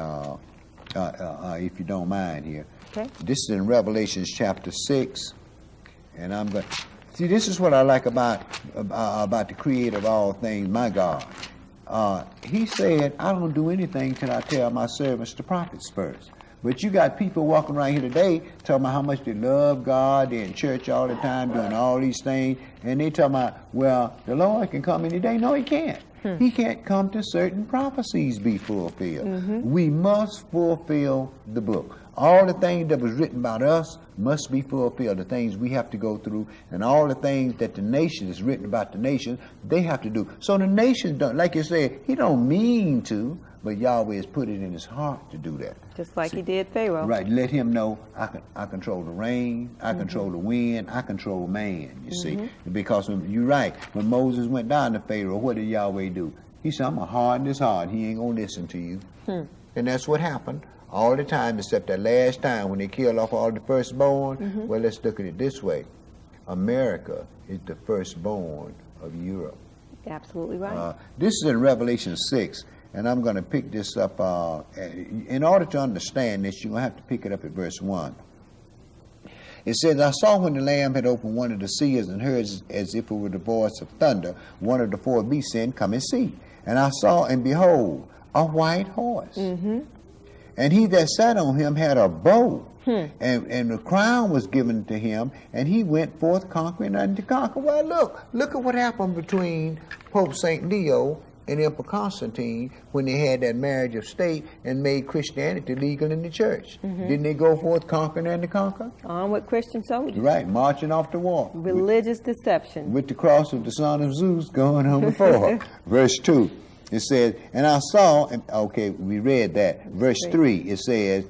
if you don't mind here. Okay. This is in Revelation chapter 6, and I'm going to see. This is what I like about the Creator of all things, my God. He said, "I don't do anything till I tell my servants, the prophets, first." But you got people walking around here today talking about how much they love God, they're in church all the time doing all these things, and they talking about, well, the Lord can come any day. No, he can't. He can't come till certain prophecies be fulfilled. We must fulfill the book. All the things that was written about us must be fulfilled, the things we have to go through, and all the things that the nation is written about the nation, they have to do. So the nation don't, like you said, he don't mean to, but Yahweh has put it in his heart to do that. Just like he did Pharaoh. Right, let him know, I control the rain, I control the wind, I control man, you see. Because you're right, when Moses went down to Pharaoh, what did Yahweh do? He said, I'm going to harden his heart, he ain't going to listen to you. And that's what happened all the time, except that last time when they killed off all the firstborn. Well, let's look at it this way. America is the firstborn of Europe. Absolutely right. This is in Revelation 6, and I'm going to pick this up. In order to understand this, you're going to have to pick it up at verse 1. It says, I saw when the Lamb had opened one of the seals and heard as if it were the voice of thunder, one of the 4 beasts saying, Come and see. And I saw, and behold, a white horse. And he that sat on him had a bow, and the crown was given to him, and he went forth conquering and to conquer. Well, look at what happened between Pope St. Leo and Emperor Constantine when they had that marriage of state and made Christianity legal in the church. Didn't they go forth conquering and to conquer? On with Christian soldiers. Right, marching off to war. Religious deception. With the cross of the son of Zeus going on before. Verse 2. It says, and I saw, okay, we read that. Verse 3, it says,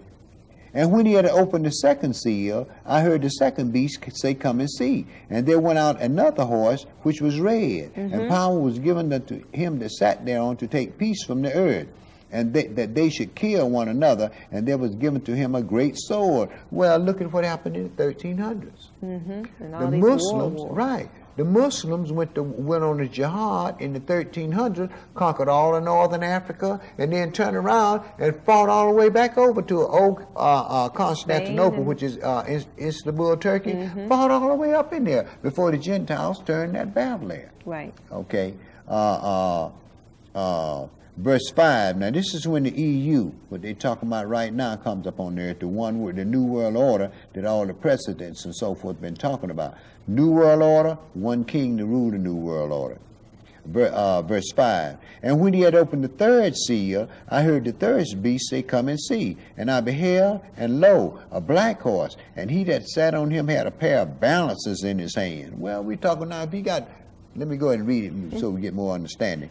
and when he had opened the 2nd seal, I heard the 2nd beast say, Come and see. And there went out another horse, which was red, and power was given unto him that sat thereon to take peace from the earth, and that they should kill one another, and there was given to him a great sword. Well, look at what happened in the 1300s. And all The these Muslims, war wars. right. The Muslims went on a jihad in the 1300s, conquered all of northern Africa, and then turned around and fought all the way back over to Constantinople, which is Istanbul, Turkey. Fought all the way up in there before the Gentiles turned that battle there. Right. Okay. Verse 5. Now this is when the EU, what they're talking about right now, comes up on there. The New World Order that all the presidents and so forth been talking about. New World Order, one king to rule the New World Order. Verse 5. And when he had opened the 3rd seal, I heard the 3rd beast say, Come and see. And I beheld, and lo, a black horse, and he that sat on him had a pair of balances in his hand. Well, we're talking now, if he got, let me go ahead and read it so we get more understanding.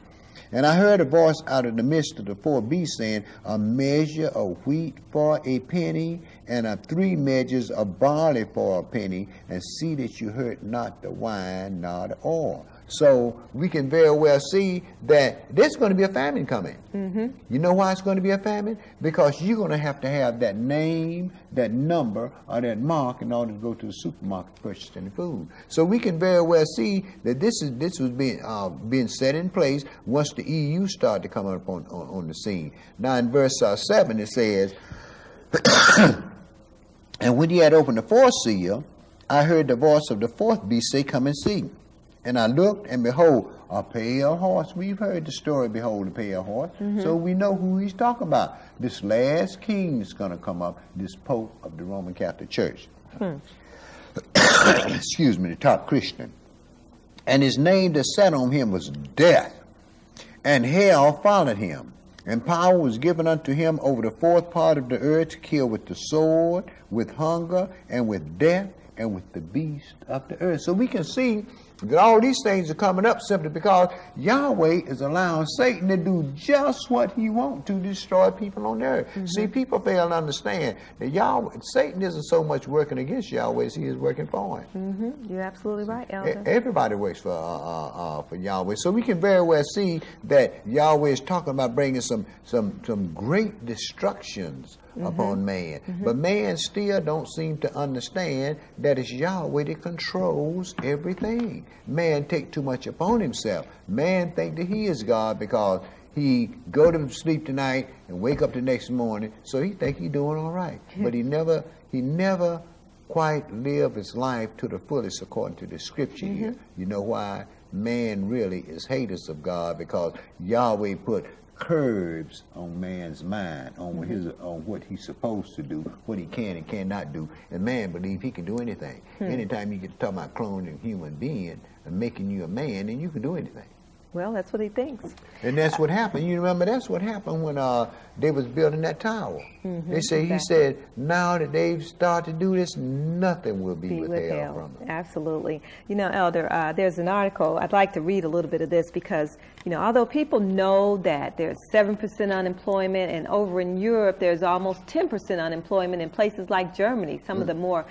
And I heard a voice out of the midst of the 4 beasts saying, A measure of wheat for a penny, and 3 measures of barley for a penny, and see that you hurt not the wine nor the oil. So we can very well see that there's going to be a famine coming. You know why it's going to be a famine? Because you're going to have that name, that number, or that mark in order to go to the supermarket to purchase any food. So we can very well see that this was being set in place once the EU started to come up on the scene. Now in verse 7 it says, And when he had opened the 4th seal, I heard the voice of the 4th beast say, Come and see. And I looked, and behold, a pale horse. We've heard the story, behold, a pale horse. So we know who he's talking about. This last king is going to come up, this Pope of the Roman Catholic Church. Excuse me, the top Christian. And his name that sat on him was Death, and hell followed him. And power was given unto him over the 4th part of the earth to kill with the sword, with hunger, and with death, and with the beast of the earth. So we can see That all these things are coming up simply because Yahweh is allowing Satan to do just what he wants to destroy people on the earth. See, people fail to understand that Satan isn't so much working against Yahweh as he is working for him. You're absolutely right, Elder. Everybody works for Yahweh. So we can very well see that Yahweh is talking about bringing some great destructions upon man. But man still don't seem to understand that it's Yahweh that controls everything. Man take too much upon himself. Man think that he is God because he go to sleep tonight and wake up the next morning, so he think he doing all right. But he never quite live his life to the fullest according to the scripture here. You know why? Man really is haters of God, because Yahweh put curbs on man's mind, on what he's supposed to do, what he can and cannot do, and man believe he can do anything. Anytime you get to talk about cloning a human being and making you a man, then you can do anything. Well, that's what he thinks. And that's what happened. You remember that's what happened when they was building that tower. They say he said, now that they've started to do this, nothing will be withheld from them. Absolutely. You know, Elder, there's an article, I'd like to read a little bit of this because, you know, although people know that there's 7% unemployment, and over in Europe there's almost 10% unemployment in places like Germany, some of the more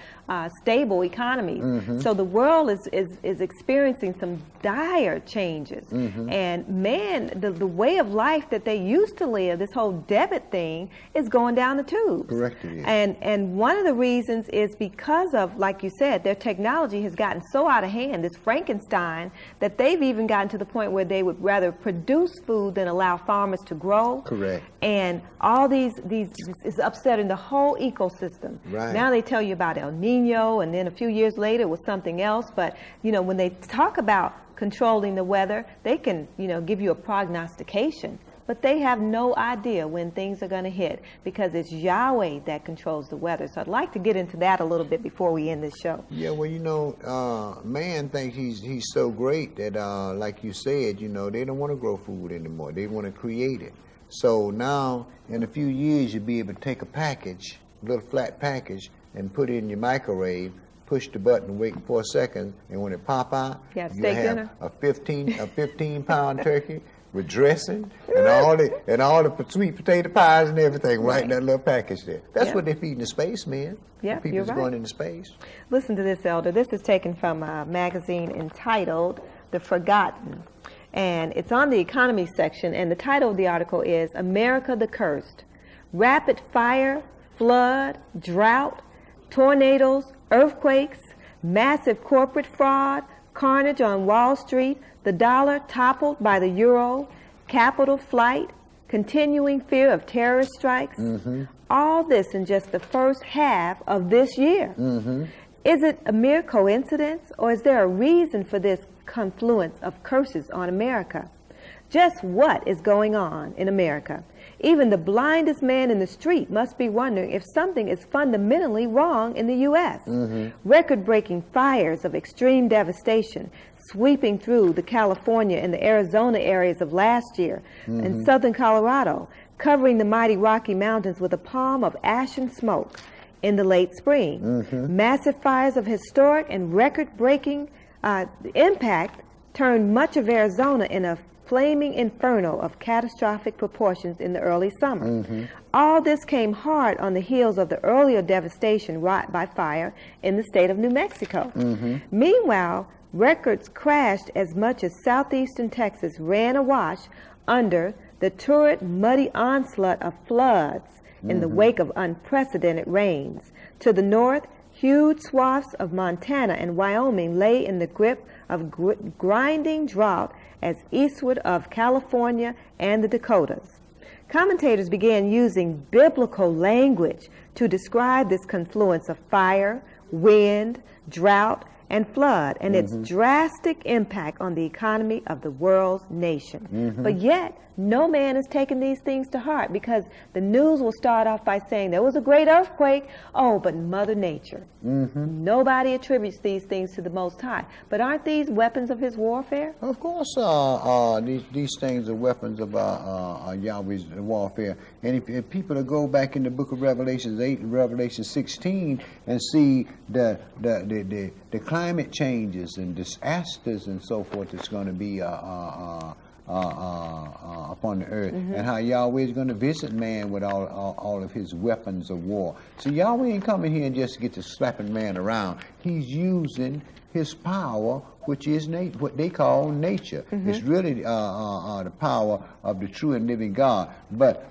stable economies. So the world is experiencing some dire changes. And man, the way of life that they used to live, this whole debit thing, is going down the tubes. Correct. It is. And one of the reasons is because of, like you said, their technology has gotten so out of hand, this Frankenstein, that they've even gotten to the point where they would rather produce food than allow farmers to grow. Correct. And all these is upsetting the whole ecosystem. Right. Now they tell you about El Nino, and then a few years later it was something else. But you know, when they talk about controlling the weather, they can, you know, give you a prognostication, but they have no idea when things are going to hit, because it's Yahweh that controls the weather. So I'd like to get into that a little bit before we end this show. Yeah, well, you know, man thinks he's so great that, like you said, you know, they don't want to grow food anymore. They want to create it. So now, in a few years, you'll be able to take a package, a little flat package, and put it in your microwave, push the button, wait 4 seconds, and when it pop out, you have dinner. a 15-pound turkey with dressing and all the sweet potato pies and everything right in that little package there. That's what they're feeding the spacemen. Yeah, the people's going into space. Listen to this, Elder. This is taken from a magazine entitled The Forgotten, and it's on the economy section, and the title of the article is America the Cursed. Rapid fire, flood, drought, tornadoes, earthquakes, massive corporate fraud, carnage on Wall Street, the dollar toppled by the euro, capital flight, continuing fear of terrorist strikes. All this in just the first half of this year. Is it a mere coincidence, or is there a reason for this confluence of curses on America? Just what is going on in America? Even the blindest man in the street must be wondering if something is fundamentally wrong in the U.S. Record-breaking fires of extreme devastation sweeping through the California and the Arizona areas of last year, and southern Colorado, covering the mighty Rocky Mountains with a palm of ashen smoke in the late spring. Massive fires of historic and record-breaking impact turned much of Arizona in a flaming inferno of catastrophic proportions in the early summer. All this came hard on the heels of the earlier devastation wrought by fire in the state of New Mexico. Meanwhile, records crashed as much as southeastern Texas ran awash under the torrid, muddy onslaught of floods in the wake of unprecedented rains. To the north, huge swaths of Montana and Wyoming lay in the grip of grinding drought as eastward of California and the Dakotas. Commentators began using biblical language to describe this confluence of fire, wind, drought, and flood, and its drastic impact on the economy of the world's nation. But yet, no man has taken these things to heart, because the news will start off by saying there was a great earthquake. Oh, but Mother Nature. Nobody attributes these things to the Most High. But aren't these weapons of his warfare? Of course, these things are weapons of Yahweh's warfare. And if people to go back in the book of Revelation 8 and Revelation 16 and see the climate climate changes and disasters and so forth that's going to be upon the earth, and how Yahweh is going to visit man with all of his weapons of war. So Yahweh ain't coming here and just get to slapping man around. He's using his power, which is what they call nature. It's really the power of the true and living God. But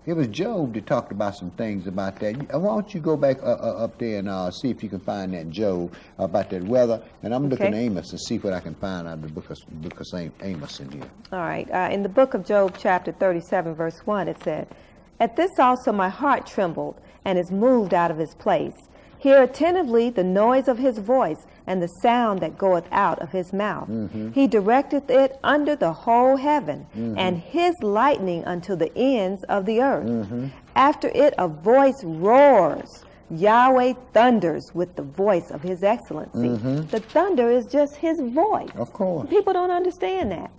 it was Job that talked about some things about that. Why don't you go back up there and see if you can find that Job about that weather. And I'm looking at Amos and see what I can find out of the book of Amos in here. All right. In the book of Job, chapter 37, verse 1, it said, "At this also my heart trembled, and is moved out of his place. Hear attentively the noise of his voice, and the sound that goeth out of his mouth. He directeth it under the whole heaven, and his lightning unto the ends of the earth. After it a voice roars. Yahweh thunders with the voice of his excellency." The thunder is just his voice. Of course. People don't understand that.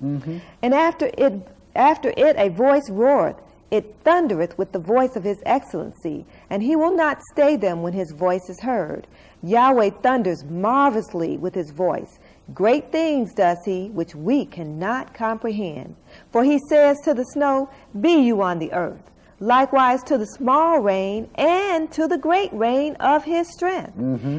And after it a voice roareth, it thundereth with the voice of his excellency, and he will not stay them when his voice is heard. Yahweh thunders marvelously with his voice. Great things does he, which we cannot comprehend. For he says to the snow, "Be you on the earth." Likewise to the small rain and to the great rain of his strength.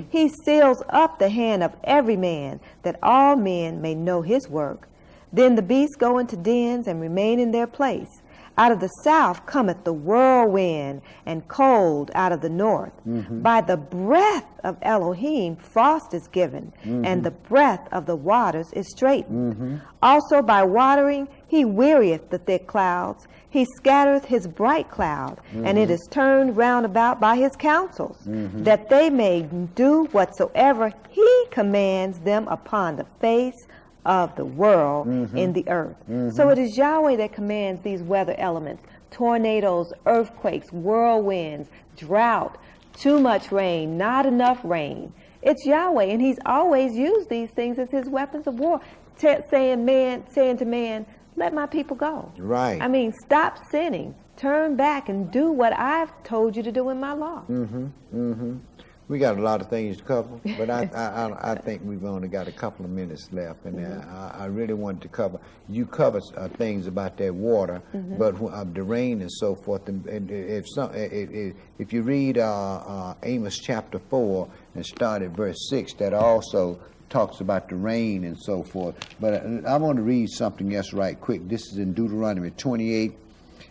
He seals up the hand of every man, that all men may know his work. Then the beasts go into dens and remain in their place. Out of the south cometh the whirlwind, and cold out of the north. By the breath of Elohim frost is given, and the breath of the waters is straightened. Also by watering he wearieth the thick clouds. He scattereth his bright cloud, and it is turned round about by his counsels, that they may do whatsoever he commands them upon the face of the world in the earth. So it is Yahweh that commands these weather elements: tornadoes, earthquakes, whirlwinds, drought, too much rain, not enough rain. It's Yahweh, and he's always used these things as his weapons of war, saying to man, "Let my people go." Right. I mean, stop sinning, turn back and do what I've told you to do in my law. We got a lot of things to cover, but I think we've only got a couple of minutes left, and I really wanted to cover. You covered things about that water, but the rain and so forth. And if you read Amos chapter 4 and start at verse 6, that also talks about the rain and so forth. But I want to read something else right quick. This is in Deuteronomy 28,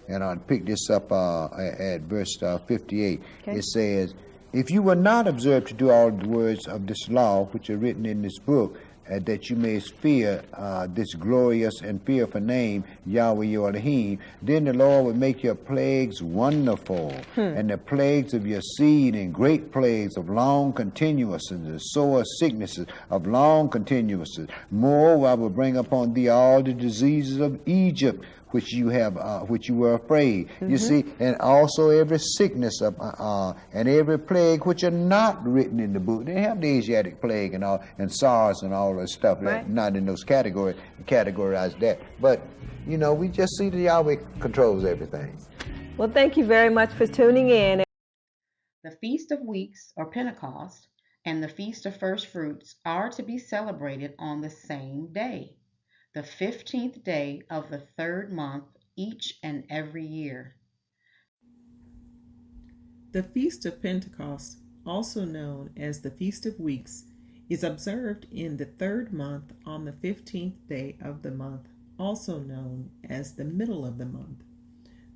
and I'll pick this up at verse 58. It says, "If you will not observe to do all the words of this law which are written in this book, that you may fear this glorious and fearful name, Yahweh your Elohim, then the Lord will make your plagues wonderful, and the plagues of your seed, and great plagues of long continuance, and the sore sicknesses of long continuance. Moreover, I will bring upon thee all the diseases of Egypt, which you were afraid." You see, and also every sickness of and every plague which are not written in the book. They have the Asiatic plague and all, and SARS and all that stuff. Right. Not in those categorize that. But we just see that Yahweh controls everything. Well, thank you very much for tuning in. The Feast of Weeks, or Pentecost, and the Feast of First Fruits are to be celebrated on the same day, the 15th day of the third month, each and every year. The Feast of Pentecost, also known as the Feast of Weeks, is observed in the third month on the 15th day of the month, also known as the middle of the month.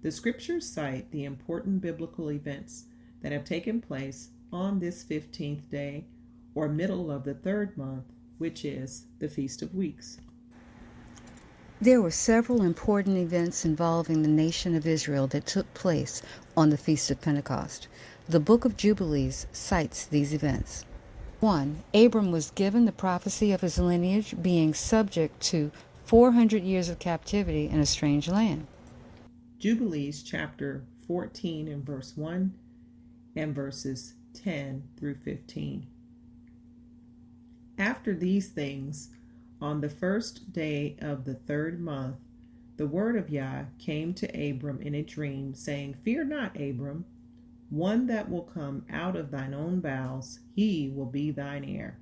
The scriptures cite the important biblical events that have taken place on this 15th day, or middle of the third month, which is the Feast of Weeks. There were several important events involving the nation of Israel that took place on the Feast of Pentecost. The Book of Jubilees cites these events. 1. Abram was given the prophecy of his lineage being subject to 400 years of captivity in a strange land. Jubilees chapter 14 and verse 1 and verses 10 through 15. After these things, on the first day of the third month, the word of Yah came to Abram in a dream, saying, "Fear not, Abram. One that will come out of thine own bowels, he will be thine heir."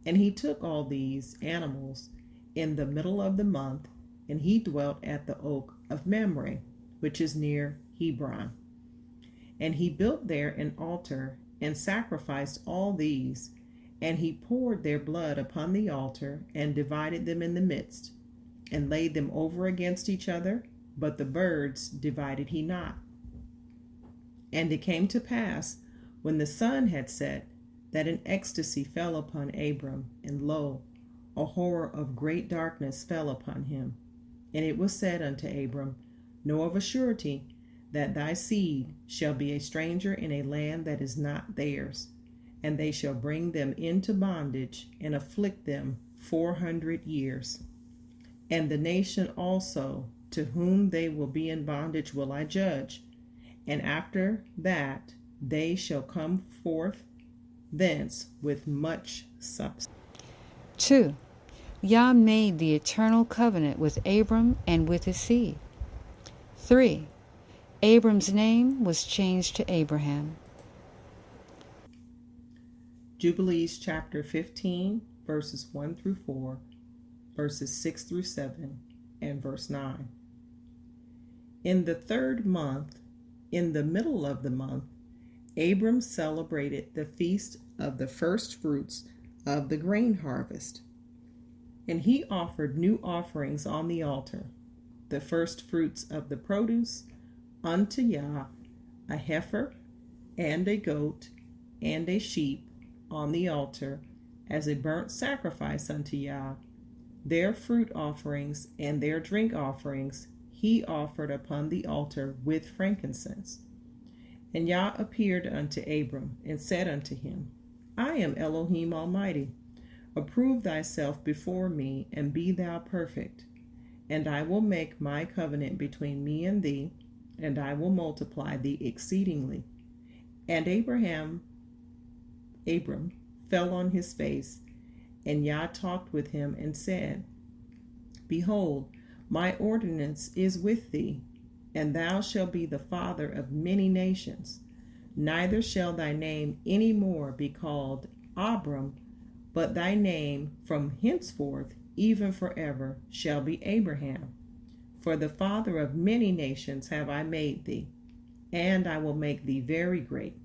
And he took all these animals in the middle of the month, and he dwelt at the oak of Mamre, which is near Hebron. And he built there an altar, and sacrificed all these, and he poured their blood upon the altar, and divided them in the midst, and laid them over against each other, but the birds divided he not. And it came to pass, when the sun had set, that an ecstasy fell upon Abram, and lo, a horror of great darkness fell upon him. And it was said unto Abram, Know of a surety that thy seed shall be a stranger in a land that is not theirs, and they shall bring them into bondage, and afflict them 400 years. And the nation also to whom they will be in bondage will I judge, and after that they shall come forth thence with much substance. 2. Yah made the eternal covenant with Abram and with his seed. 3. Abram's name was changed to Abraham. Jubilees chapter 15, verses 1 through 4, verses 6 through 7, and verse 9. In the 3rd month, in the middle of the month, Abram celebrated the feast of the first fruits of the grain harvest. And he offered new offerings on the altar, the first fruits of the produce unto Yah, a heifer and a goat and a sheep on the altar as a burnt sacrifice unto Yah. Their fruit offerings and their drink offerings he offered upon the altar with frankincense. And Yah appeared unto Abram, and said unto him, I am Elohim Almighty. Approve thyself before me, and be thou perfect. And I will make my covenant between me and thee, and I will multiply thee exceedingly. And Abram fell on his face, and Yah talked with him, and said, Behold, my ordinance is with thee, and thou shalt be the father of many nations. Neither shall thy name any more be called Abram, but thy name from henceforth, even forever, shall be Abraham. For the father of many nations have I made thee, and I will make thee very great.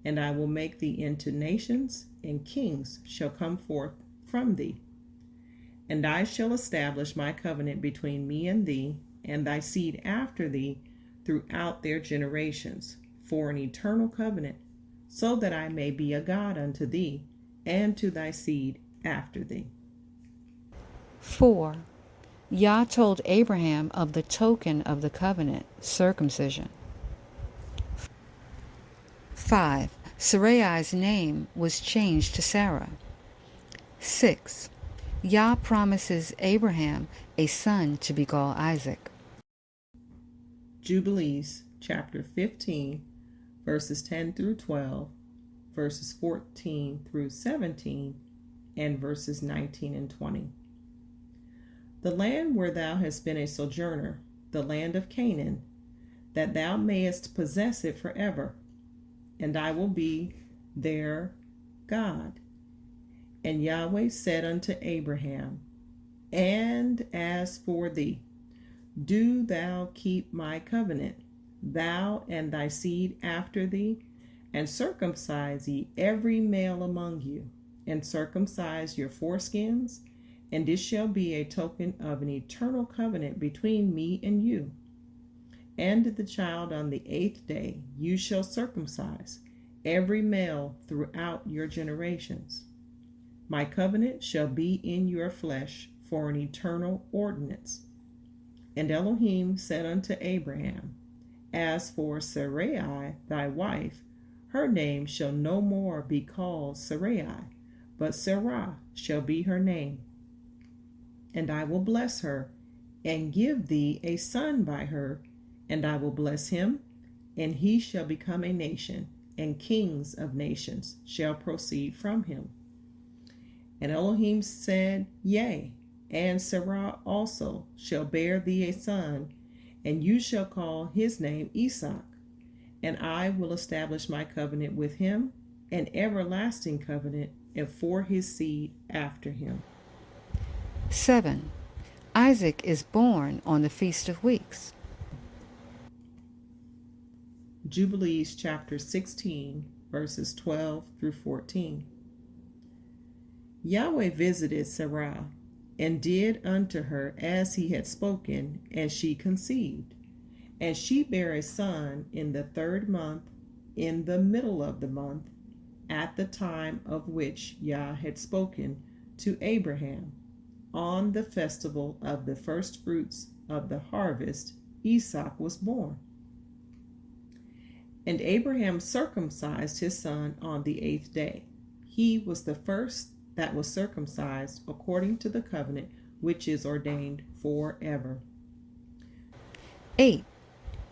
And I will make thee into nations, and kings shall come forth from thee. And I shall establish my covenant between me and thee, and thy seed after thee, throughout their generations, for an eternal covenant, so that I may be a God unto thee, and to thy seed after thee. 4. Yah told Abraham of the token of the covenant, circumcision. 5. Sarai's name was changed to Sarah. 6. Yah promises Abraham a son to be called Isaac. Jubilees chapter 15, verses 10 through 12, verses 14 through 17, and verses 19 and 20. The land where thou hast been a sojourner, the land of Canaan, that thou mayest possess it forever, and I will be their God. And Yahweh said unto Abraham, And as for thee, do thou keep my covenant, thou and thy seed after thee, and circumcise ye every male among you, and circumcise your foreskins, and this shall be a token of an eternal covenant between me and you. And the child on the 8th day you shall circumcise, every male throughout your generations. My covenant shall be in your flesh for an eternal ordinance. And Elohim said unto Abraham, As for Sarai thy wife, her name shall no more be called Sarai, but Sarah shall be her name. And I will bless her, and give thee a son by her, and I will bless him, and he shall become a nation, and kings of nations shall proceed from him. And Elohim said, Yea, and Sarah also shall bear thee a son, and you shall call his name Isaac. And I will establish my covenant with him, an everlasting covenant and for his seed after him. 7. Isaac is born on the Feast of Weeks. Jubilees chapter 16, verses 12 through 14. Yahweh visited Sarah, and did unto her as he had spoken, and she conceived. And she bare a son in the 3rd month, in the middle of the month, at the time of which Yah had spoken to Abraham. On the festival of the firstfruits of the harvest, Isaac was born. And Abraham circumcised his son on the 8th day. He was the first that was circumcised according to the covenant which is ordained forever. 8.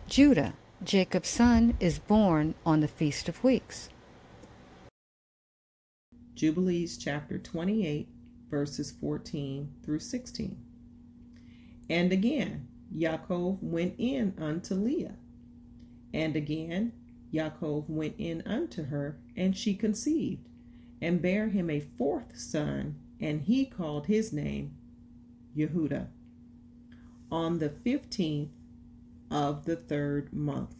Judah, Jacob's son, is born on the Feast of Weeks. Jubilees chapter 28, verses 14 through 16. And again, Yaakov went in unto Leah. And again, Yaakov went in unto her, and she conceived, and bare him a 4th son, and he called his name Yehudah, on the 15th of the 3rd month.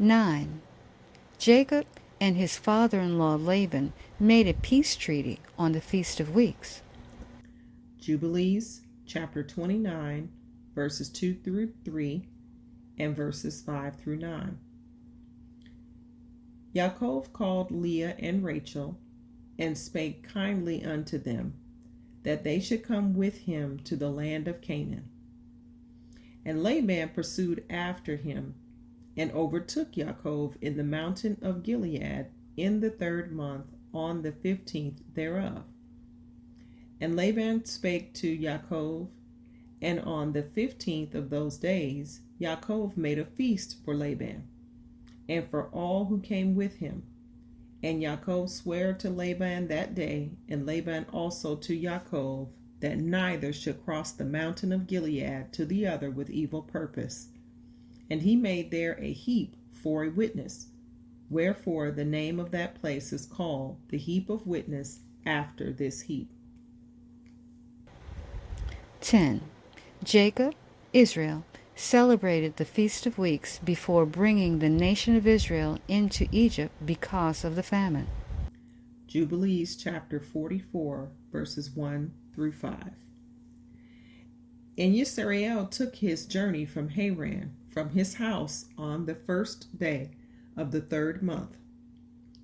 9. Jacob and his father-in-law Laban made a peace treaty on the Feast of Weeks. Jubilees chapter 29, verses 2 through 3, and verses 5 through 9. Yaakov called Leah and Rachel, and spake kindly unto them, that they should come with him to the land of Canaan. And Laban pursued after him, and overtook Yaakov in the mountain of Gilead in the 3rd month, on the 15th thereof. And Laban spake to Yaakov, and on the 15th of those days Yaakov made a feast for Laban, and for all who came with him. And Yaakov sware to Laban that day, and Laban also to Yaakov, that neither should cross the mountain of Gilead to the other with evil purpose. And he made there a heap for a witness, wherefore the name of that place is called the heap of witness after this heap. 10. Jacob, Israel, celebrated the Feast of Weeks before bringing the nation of Israel into Egypt because of the famine. Jubilees chapter 44, verses 1 through 5. And Yisrael took his journey from Haran, from his house, on the 1st day of the 3rd month.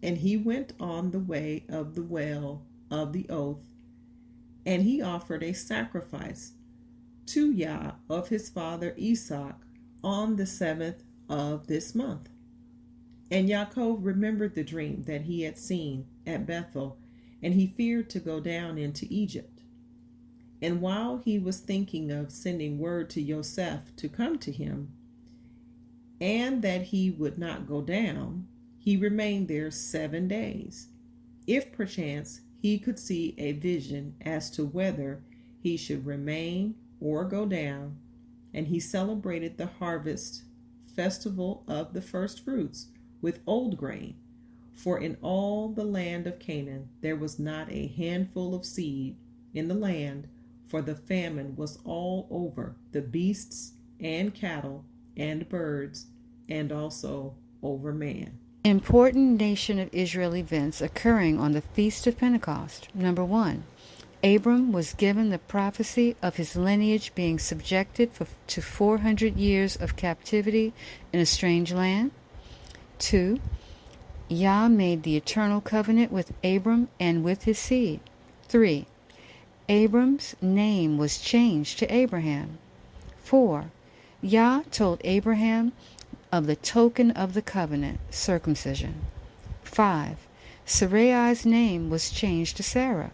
And he went on the way of the well of the oath, and he offered a sacrifice to Yah of his father Isaac on the 7th of this month. And Yaakov remembered the dream that he had seen at Bethel, and he feared to go down into Egypt. And while he was thinking of sending word to Yosef to come to him, and that he would not go down, he remained there 7 days, if perchance he could see a vision as to whether he should remain or go down. And he celebrated the harvest festival of the firstfruits with old grain, for in all the land of Canaan there was not a handful of seed in the land, for the famine was all over the beasts and cattle and birds, and also over man. Important nation of Israel events occurring on the Feast of Pentecost. Number 1. Abram was given the prophecy of his lineage being subjected to 400 years of captivity in a strange land. 2. Yah made the eternal covenant with Abram and with his seed. 3. Abram's name was changed to Abraham. 4. Yah told Abraham of the token of the covenant, circumcision. 5. Sarai's name was changed to Sarah.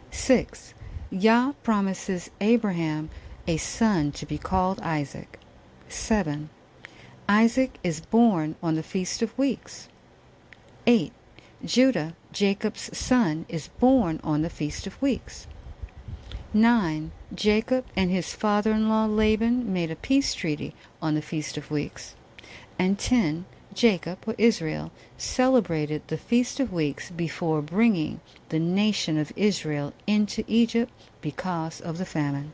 6. Yah promises Abraham a son to be called Isaac. 7. Isaac is born on the Feast of Weeks. 8. Judah, Jacob's son, is born on the Feast of Weeks. 9. Jacob and his father-in-law Laban made a peace treaty on the Feast of Weeks. And 10. Jacob, or Israel, celebrated the Feast of Weeks before bringing the nation of Israel into Egypt because of the famine.